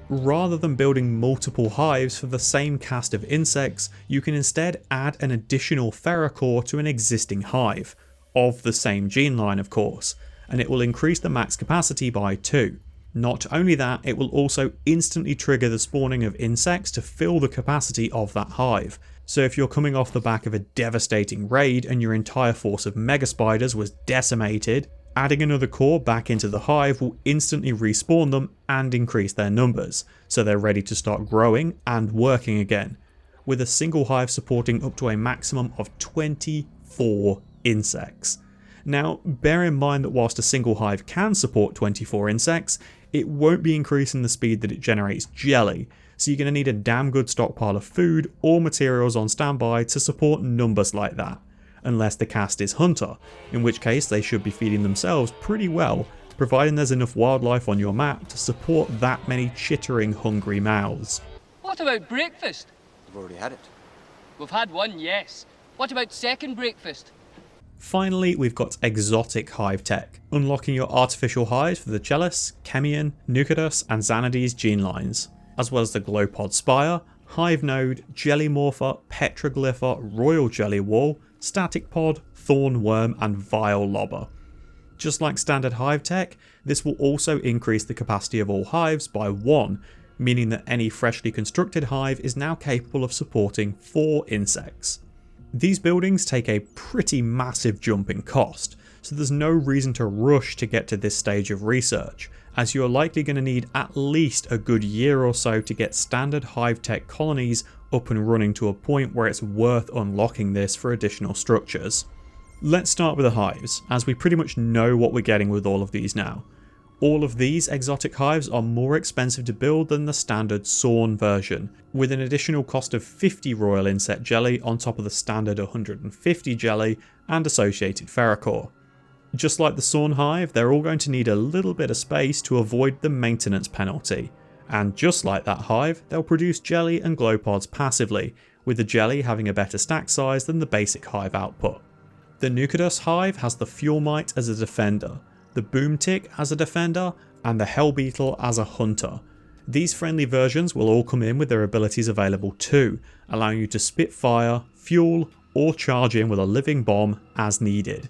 Rather than building multiple hives for the same cast of insects, you can instead add an additional Pherocore to an existing hive, of the same gene line of course, and it will increase the max capacity by 2. Not only that, it will also instantly trigger the spawning of insects to fill the capacity of that hive. So if you're coming off the back of a devastating raid and your entire force of mega spiders was decimated, adding another core back into the hive will instantly respawn them and increase their numbers, so they're ready to start growing and working again, with a single hive supporting up to a maximum of 24 insects. Now, bear in mind that whilst a single hive can support 24 insects, it won't be increasing the speed that it generates jelly, so you're going to need a damn good stockpile of food or materials on standby to support numbers like that, unless the cast is Hunter, in which case they should be feeding themselves pretty well, providing there's enough wildlife on your map to support that many chittering hungry mouths. What about breakfast? We've already had it. We've had one, yes. What about second breakfast? Finally, we've got exotic Hivetech, unlocking your artificial hives for the Chelis, Kemia, Nuchadus and Xanides Genelines, as well as the Glowpod Spire, Hive Node, Jelly Morpher, Petroglypher, Royal Jelly Wall, Static Pod, Thorn Worm and Vile Lobber. Just like standard Hivetech, this will also increase the capacity of all hives by 1, meaning that any freshly constructed hive is now capable of supporting 4 insects. These buildings take a pretty massive jump in cost, so there's no reason to rush to get to this stage of research, as you're likely going to need at least a good year or so to get standard Hivetech colonies up and running to a point where it's worth unlocking this for additional structures. Let's start with the hives, as we pretty much know what we're getting with all of these now. All of these exotic hives are more expensive to build than the standard Sorne version, with an additional cost of 50 royal insect jelly on top of the standard 150 jelly and associated Pherocore. Just like the Sorne hive, they're all going to need a little bit of space to avoid the maintenance penalty, and just like that hive, they'll produce jelly and glow pods passively, with the jelly having a better stack size than the basic hive output. The Nuchadus hive has the Fuel Mite as a defender, the Boom Tick as a defender, and the Hell Beetle as a hunter. These friendly versions will all come in with their abilities available too, allowing you to spit fire, fuel, or charge in with a living bomb as needed.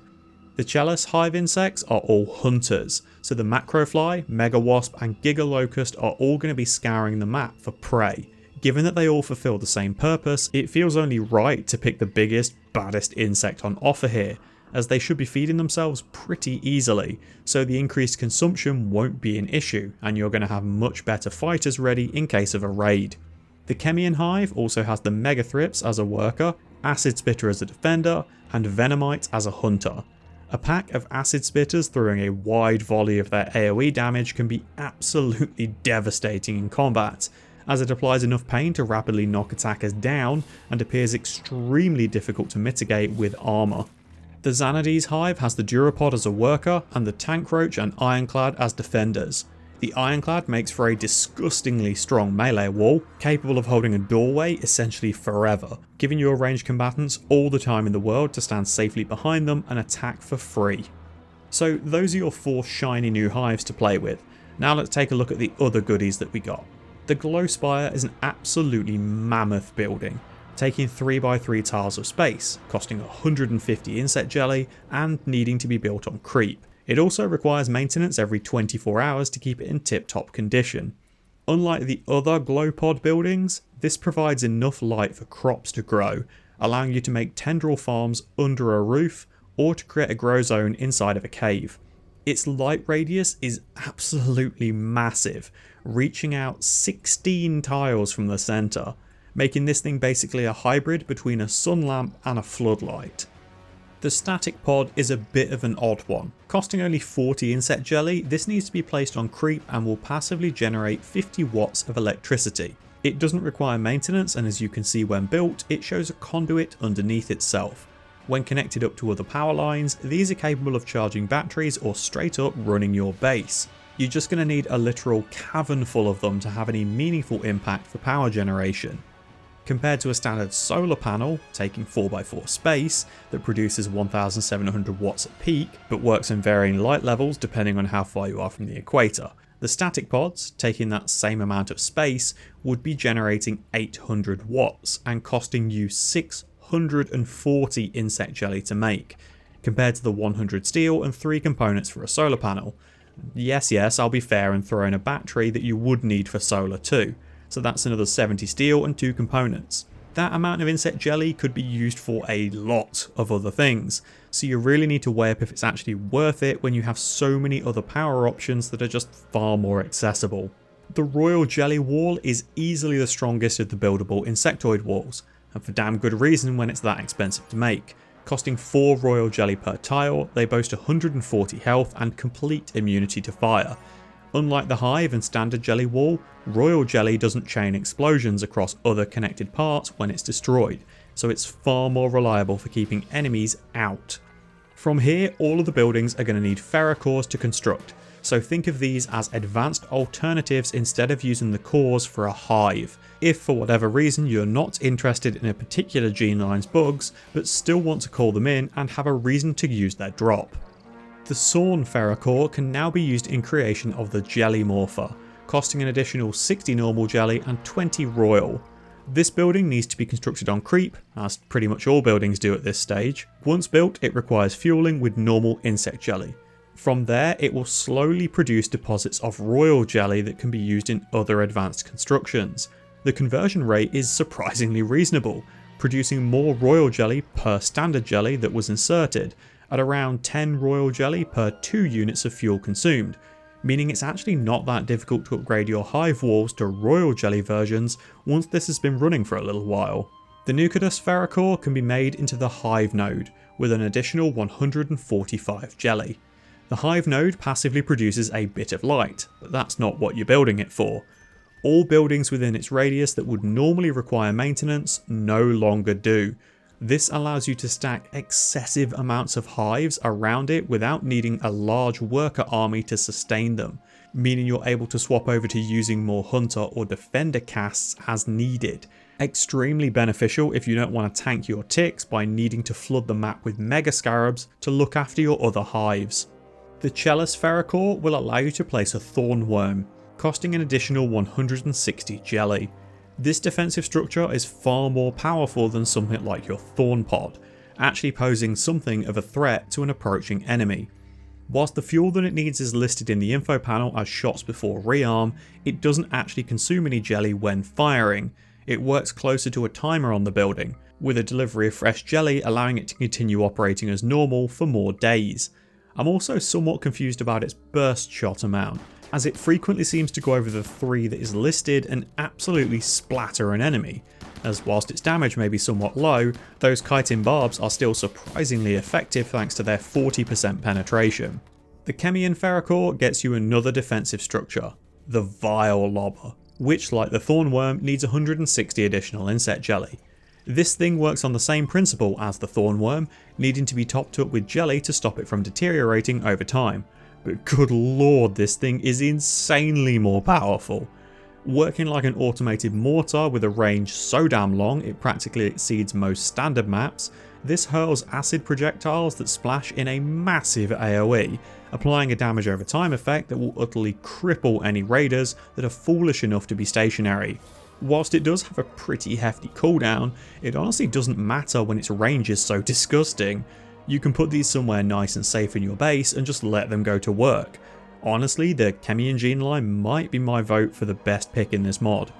The Chelis hive insects are all hunters, so the Macrofly, Mega Wasp and Giga Locust are all going to be scouring the map for prey. Given that they all fulfill the same purpose, it feels only right to pick the biggest, baddest insect on offer here, as they should be feeding themselves pretty easily, so the increased consumption won't be an issue, and you're going to have much better fighters ready in case of a raid. The Kemian hive also has the Megathrips as a worker, Acid Spitter as a defender, and Venomite as a hunter. A pack of Acid Spitters throwing a wide volley of their AoE damage can be absolutely devastating in combat, as it applies enough pain to rapidly knock attackers down and appears extremely difficult to mitigate with armour. The Xanides hive has the Durapod as a worker and the Tank Roach and Ironclad as defenders. The Ironclad makes for a disgustingly strong melee wall, capable of holding a doorway essentially forever, giving your ranged combatants all the time in the world to stand safely behind them and attack for free. So those are your 4 shiny new hives to play with. Now let's take a look at the other goodies that we got. The Glow Spire is an absolutely mammoth building, taking 3x3 tiles of space, costing 150 insect jelly and needing to be built on creep. It also requires maintenance every 24 hours to keep it in tip-top condition. Unlike the other glow pod buildings, this provides enough light for crops to grow, allowing you to make tendril farms under a roof or to create a grow zone inside of a cave. Its light radius is absolutely massive, reaching out 16 tiles from the centre, making this thing basically a hybrid between a sun lamp and a floodlight. The static pod is a bit of an odd one. Costing only 40 insect jelly, this needs to be placed on creep and will passively generate 50 watts of electricity. It doesn't require maintenance, and as you can see when built, it shows a conduit underneath itself. When connected up to other power lines, these are capable of charging batteries or straight up running your base. You're just going to need a literal cavern full of them to have any meaningful impact for power generation. Compared to a standard solar panel, taking 4x4 space, that produces 1700 watts at peak, but works in varying light levels depending on how far you are from the equator, the static pods, taking that same amount of space, would be generating 800 watts and costing you 640 insect jelly to make, compared to the 100 steel and 3 components for a solar panel. Yes, I'll be fair and throw in a battery that you would need for solar too. So that's another 70 steel and 2 components. That amount of insect jelly could be used for a lot of other things, so you really need to weigh up if it's actually worth it when you have so many other power options that are just far more accessible. The Royal Jelly Wall is easily the strongest of the buildable insectoid walls, and for damn good reason when it's that expensive to make, Costing 4 royal jelly per tile, they boast 140 health and complete immunity to fire. Unlike the Hive and standard jelly wall, royal jelly doesn't chain explosions across other connected parts when it's destroyed, so it's far more reliable for keeping enemies out. From here, all of the buildings are going to need Pherocores to construct, so think of these as advanced alternatives instead of using the cores for a hive, if for whatever reason you're not interested in a particular Genelines bugs, but still want to call them in and have a reason to use their drop. The Sorne Pherocore can now be used in creation of the Jelly Morpher, costing an additional 60 normal jelly and 20 royal. This building needs to be constructed on creep, as pretty much all buildings do at this stage. Once built, it requires fueling with normal insect jelly. From there, it will slowly produce deposits of royal jelly that can be used in other advanced constructions. The conversion rate is surprisingly reasonable, producing more royal jelly per standard jelly that was inserted, at around 10 royal jelly per 2 units of fuel consumed, meaning it's actually not that difficult to upgrade your hive walls to royal jelly versions once this has been running for a little while. The Nuchadus Pherocore can be made into the Hive node, with an additional 145 jelly. The Hive node passively produces a bit of light, but that's not what you're building it for. All buildings within its radius that would normally require maintenance no longer do. This allows you to stack excessive amounts of hives around it without needing a large worker army to sustain them, meaning you're able to swap over to using more hunter or defender casts as needed. Extremely beneficial if you don't want to tank your ticks by needing to flood the map with mega scarabs to look after your other hives. The Chelis Pherocore will allow you to place a thorn worm, costing an additional 160 jelly. This defensive structure is far more powerful than something like your Thorn Pod, actually posing something of a threat to an approaching enemy. Whilst the fuel that it needs is listed in the info panel as shots before rearm, it doesn't actually consume any jelly when firing. It works closer to a timer on the building, with a delivery of fresh jelly allowing it to continue operating as normal for more days. I'm also somewhat confused about its burst shot amount, as it frequently seems to go over the 3 that is listed and absolutely splatter an enemy, as whilst its damage may be somewhat low, those chitin barbs are still surprisingly effective thanks to their 40% penetration. The Kemian Pherocore gets you another defensive structure, the Vile Lobber, which like the Thornworm needs 160 additional insect jelly. This thing works on the same principle as the Thornworm, needing to be topped up with jelly to stop it from deteriorating over time. But good lord, this thing is insanely more powerful. Working like an automated mortar with a range so damn long it practically exceeds most standard maps, this hurls acid projectiles that splash in a massive AoE, applying a damage over time effect that will utterly cripple any raiders that are foolish enough to be stationary. Whilst it does have a pretty hefty cooldown, it honestly doesn't matter when its range is so disgusting. You can put these somewhere nice and safe in your base and just let them go to work. Honestly, the Kemian Geneline might be my vote for the best pick in this mod.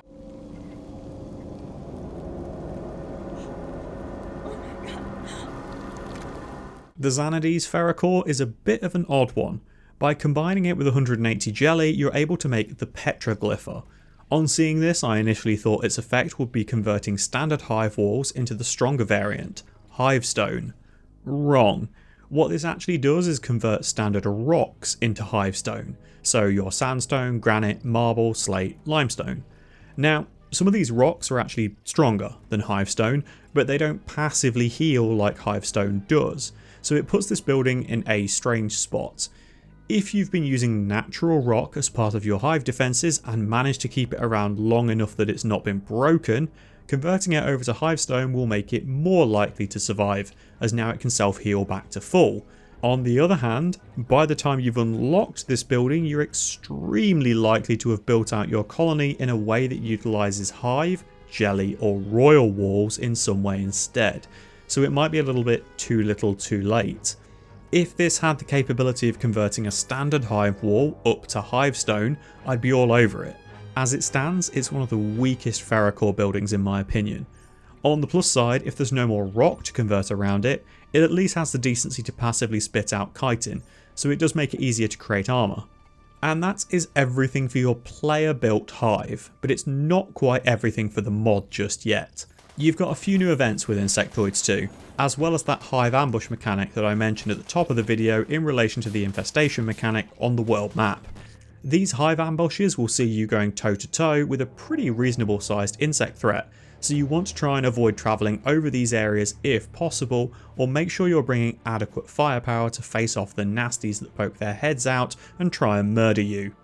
The Xanides Pherocore is a bit of an odd one. By combining it with 180 jelly, you're able to make the Petroglypher. On seeing this, I initially thought its effect would be converting standard hive walls into the stronger variant, Hivestone. Wrong. What this actually does is convert standard rocks into Hivestone, so your sandstone, granite, marble, slate, limestone. Now, some of these rocks are actually stronger than Hivestone, but they don't passively heal like Hivestone does, so it puts this building in a strange spot. If you've been using natural rock as part of your hive defences and managed to keep it around long enough that it's not been broken, converting it over to Hivestone will make it more likely to survive, as now it can self-heal back to full. On the other hand, by the time you've unlocked this building, you're extremely likely to have built out your colony in a way that utilises hive, jelly or royal walls in some way instead, so it might be a little bit too little too late. If this had the capability of converting a standard hive wall up to Hivestone, I'd be all over it. As it stands, it's one of the weakest Pherocore buildings in my opinion. On the plus side, if there's no more rock to convert around it, it at least has the decency to passively spit out chitin, so it does make it easier to create armour. And that is everything for your player built hive, but it's not quite everything for the mod just yet. You've got a few new events with Insectoids too, as well as that Hive ambush mechanic that I mentioned at the top of the video in relation to the Infestation mechanic on the world map. These Hive ambushes will see you going toe to toe with a pretty reasonable sized insect threat, so you want to try and avoid travelling over these areas if possible, or make sure you're bringing adequate firepower to face off the nasties that poke their heads out and try and murder you.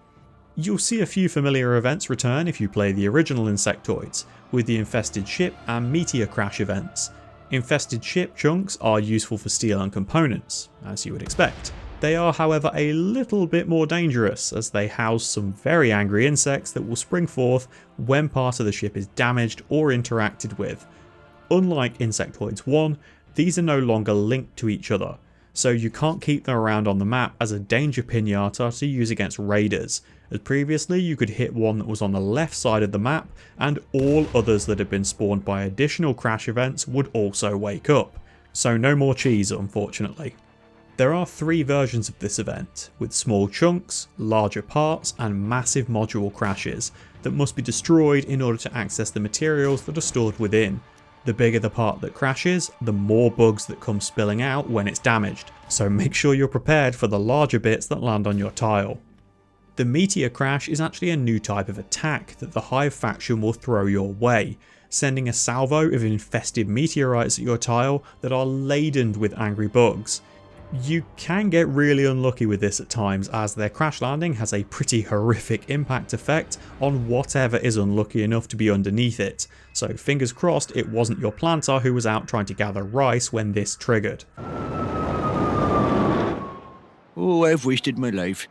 You'll see a few familiar events return if you play the original Insectoids, with the Infested Ship and Meteor Crash events. Infested Ship chunks are useful for steel and components, as you would expect. They are however a little bit more dangerous, as they house some very angry insects that will spring forth when part of the ship is damaged or interacted with. Unlike Insectoids 1, these are no longer linked to each other, so you can't keep them around on the map as a danger pinata to use against raiders, as previously you could hit one that was on the left side of the map and all others that had been spawned by additional crash events would also wake up. So no more cheese, unfortunately. There are 3 versions of this event, with small chunks, larger parts and massive module crashes that must be destroyed in order to access the materials that are stored within. The bigger the part that crashes, the more bugs that come spilling out when it's damaged, so make sure you're prepared for the larger bits that land on your tile. The Meteor Crash is actually a new type of attack that the Hive faction will throw your way, sending a salvo of infested meteorites at your tile that are laden with angry bugs. You can get really unlucky with this at times, as their crash landing has a pretty horrific impact effect on whatever is unlucky enough to be underneath it, so fingers crossed it wasn't your planter who was out trying to gather rice when this triggered. Oh, I've wasted my life.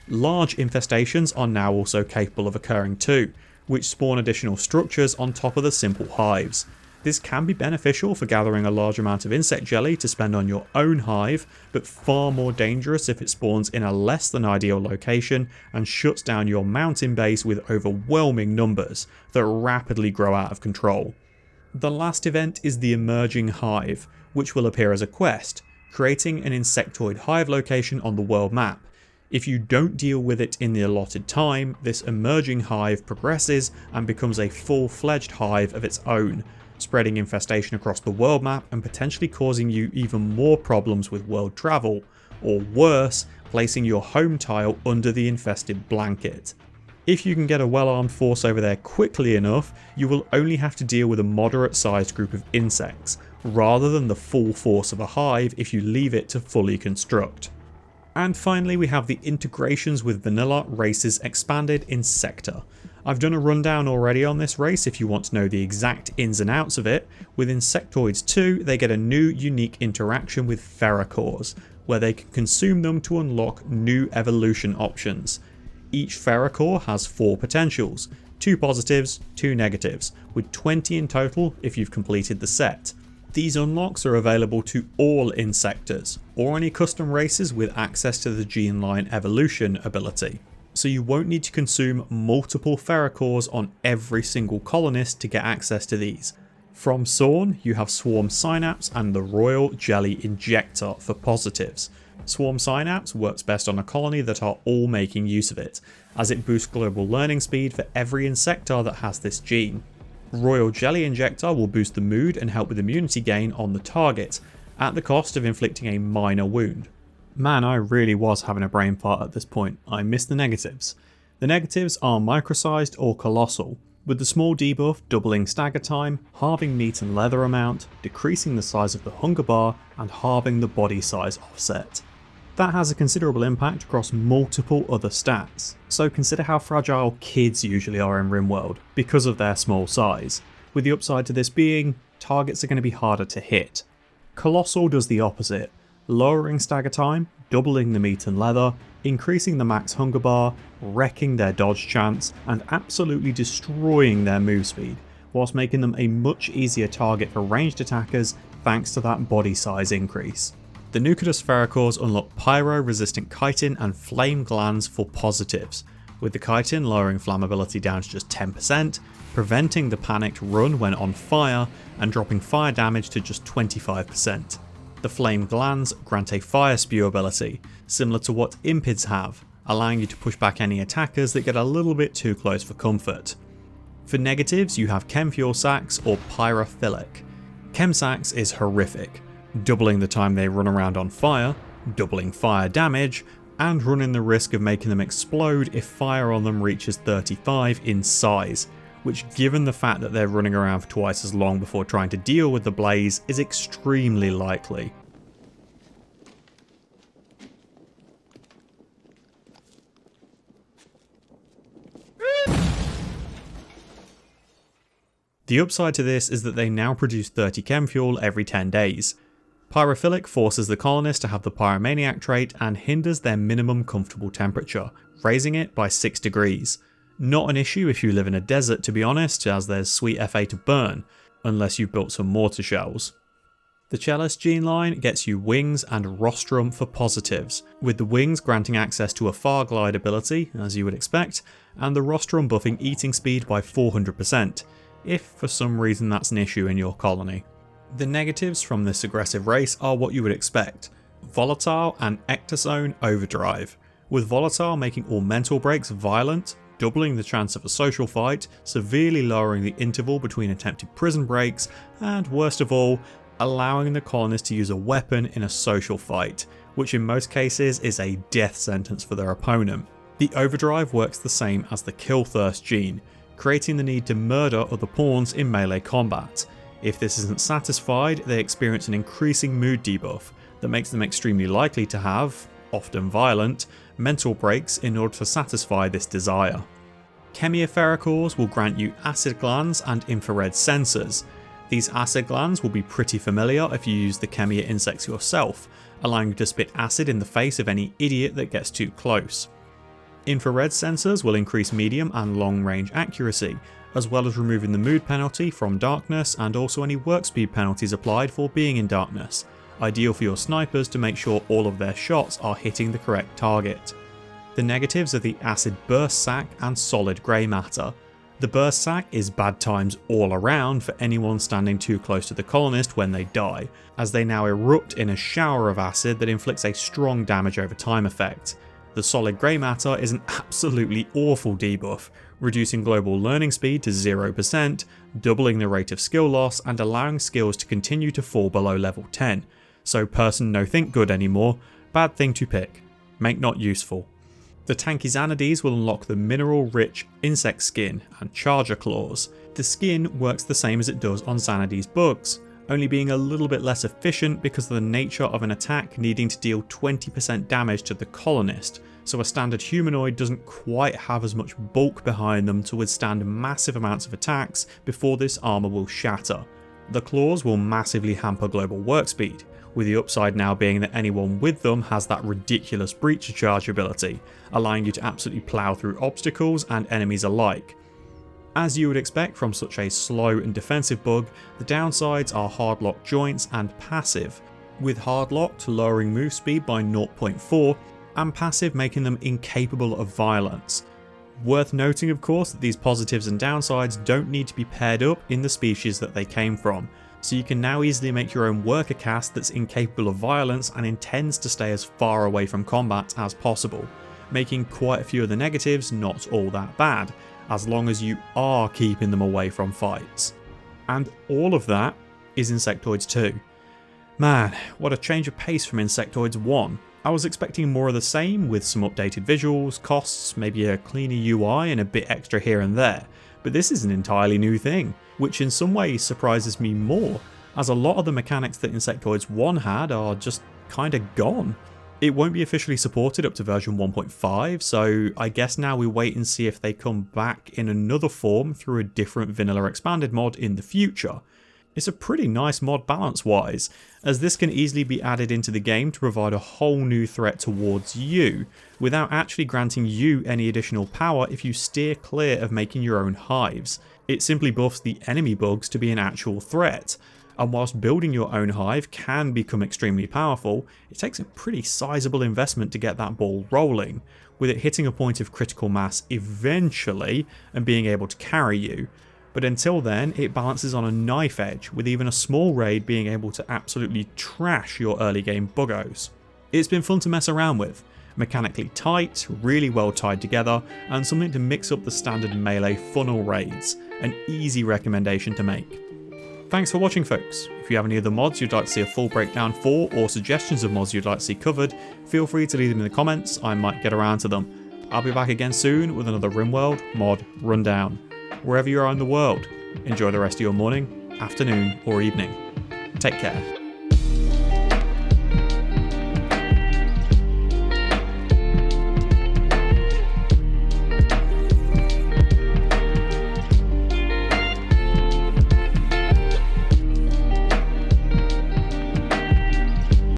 Large infestations are now also capable of occurring too, which spawn additional structures on top of the simple hives. This can be beneficial for gathering a large amount of insect jelly to spend on your own hive, but far more dangerous if it spawns in a less than ideal location and shuts down your mountain base with overwhelming numbers that rapidly grow out of control. The last event is the Emerging Hive, which will appear as a quest, creating an insectoid hive location on the world map. If you don't deal with it in the allotted time, this emerging hive progresses and becomes a full-fledged hive of its own, spreading infestation across the world map and potentially causing you even more problems with world travel, or worse, placing your home tile under the infested blanket. If you can get a well-armed force over there quickly enough, you will only have to deal with a moderate-sized group of insects, rather than the full force of a hive if you leave it to fully construct. And finally we have the integrations with vanilla races expanded Insector. I've done a rundown already on this race if you want to know the exact ins and outs of it. With Insectoids 2 they get a new unique interaction with Pherocores, where they can consume them to unlock new evolution options. Each Pherocore has 4 potentials, 2 positives, 2 negatives, with 20 in total if you've completed the set. These unlocks are available to all Insectors, or any custom races with access to the Geneline evolution ability, so you won't need to consume multiple Pherocores on every single colonist to get access to these. From Sorne, you have Swarm Synapse and the Royal Jelly Injector for positives. Swarm Synapse works best on a colony that are all making use of it, as it boosts global learning speed for every Insector that has this gene. Royal Jelly Injector will boost the mood and help with immunity gain on the target, at the cost of inflicting a minor wound. Man, I really was having a brain fart at this point. I missed the negatives. The negatives are micro-sized or colossal, with the small debuff doubling stagger time, halving meat and leather amount, decreasing the size of the hunger bar, and halving the body size offset. That has a considerable impact across multiple other stats, so consider how fragile kids usually are in Rimworld because of their small size, with the upside to this being, targets are going to be harder to hit. Colossal does the opposite, lowering stagger time, doubling the meat and leather, increasing the max hunger bar, wrecking their dodge chance, and absolutely destroying their move speed, whilst making them a much easier target for ranged attackers thanks to that body size increase. The Nuchadus Pherocores unlock pyro-resistant chitin and flame glands for positives, with the chitin lowering flammability down to just 10%, preventing the panicked run when on fire, and dropping fire damage to just 25%. The flame glands grant a fire spew ability, similar to what impids have, allowing you to push back any attackers that get a little bit too close for comfort. For negatives, you have chem fuel sacks or pyrophilic. Chem sacks is horrific, doubling the time they run around on fire, doubling fire damage, and running the risk of making them explode if fire on them reaches 35 in size, which, given the fact that they're running around for twice as long before trying to deal with the blaze, is extremely likely. The upside to this is that they now produce 30 chem fuel every 10 days. Pyrophilic forces the colonists to have the pyromaniac trait and hinders their minimum comfortable temperature, raising it by 6 degrees. Not an issue if you live in a desert, to be honest, as there's sweet FA to burn, unless you've built some mortar shells. The Chelis gene line gets you wings and rostrum for positives, with the wings granting access to a far glide ability, as you would expect, and the rostrum buffing eating speed by 400%, if for some reason that's an issue in your colony. The negatives from this aggressive race are what you would expect: Volatile and Ectozone Overdrive, with Volatile making all mental breaks violent, doubling the chance of a social fight, severely lowering the interval between attempted prison breaks, and worst of all, allowing the colonists to use a weapon in a social fight, which in most cases is a death sentence for their opponent. The Overdrive works the same as the Kill Thirst gene, creating the need to murder other pawns in melee combat. If this isn't satisfied, they experience an increasing mood debuff that makes them extremely likely to have, often violent, mental breaks in order to satisfy this desire. Kemia Pherocores will grant you acid glands and infrared sensors. These acid glands will be pretty familiar if you use the Kemia insects yourself, allowing you to spit acid in the face of any idiot that gets too close. Infrared sensors will increase medium and long range accuracy, as well as removing the mood penalty from darkness and also any work speed penalties applied for being in darkness, ideal for your snipers to make sure all of their shots are hitting the correct target. The negatives are the acid burst sac and solid grey matter. The burst sac is bad times all around for anyone standing too close to the colonist when they die, as they now erupt in a shower of acid that inflicts a strong damage over time effect. The solid grey matter is an absolutely awful debuff, reducing global learning speed to 0%, doubling the rate of skill loss and allowing skills to continue to fall below level 10. So person no think good anymore, bad thing to pick. Make not useful. The tanky Xanides will unlock the mineral rich insect skin and charger claws. The skin works the same as it does on Xanides bugs, only being a little bit less efficient because of the nature of an attack needing to deal 20% damage to the colonist, so a standard humanoid doesn't quite have as much bulk behind them to withstand massive amounts of attacks before this armour will shatter. The claws will massively hamper global work speed, with the upside now being that anyone with them has that ridiculous breacher charge ability, allowing you to absolutely plough through obstacles and enemies alike. As you would expect from such a slow and defensive bug, the downsides are hard lock joints and passive, with hard locked lowering move speed by 0.4 and passive making them incapable of violence. Worth noting of course that these positives and downsides don't need to be paired up in the species that they came from, so you can now easily make your own worker caste that's incapable of violence and intends to stay as far away from combat as possible, making quite a few of the negatives not all that bad, as long as you are keeping them away from fights. And all of that is Insectoids 2. Man, what a change of pace from Insectoids 1. I was expecting more of the same with some updated visuals, costs, maybe a cleaner UI and a bit extra here and there, but this is an entirely new thing, which in some ways surprises me more, as a lot of the mechanics that Insectoids 1 had are just kinda gone. It won't be officially supported up to version 1.5, so I guess now we wait and see if they come back in another form through a different vanilla expanded mod in the future. It's a pretty nice mod balance wise, as this can easily be added into the game to provide a whole new threat towards you, without actually granting you any additional power if you steer clear of making your own hives. It simply buffs the enemy bugs to be an actual threat, and whilst building your own hive can become extremely powerful, it takes a pretty sizable investment to get that ball rolling, with it hitting a point of critical mass eventually and being able to carry you. But until then, it balances on a knife edge, with even a small raid being able to absolutely trash your early game buggos. It's been fun to mess around with, mechanically tight, really well tied together, and something to mix up the standard melee funnel raids. An easy recommendation to make. Thanks for watching, folks. If you have any other mods you'd like to see a full breakdown for, or suggestions of mods you'd like to see covered, feel free to leave them in the comments, I might get around to them. I'll be back again soon with another Rimworld mod rundown. Wherever you are in the world, enjoy the rest of your morning, afternoon or evening. Take care.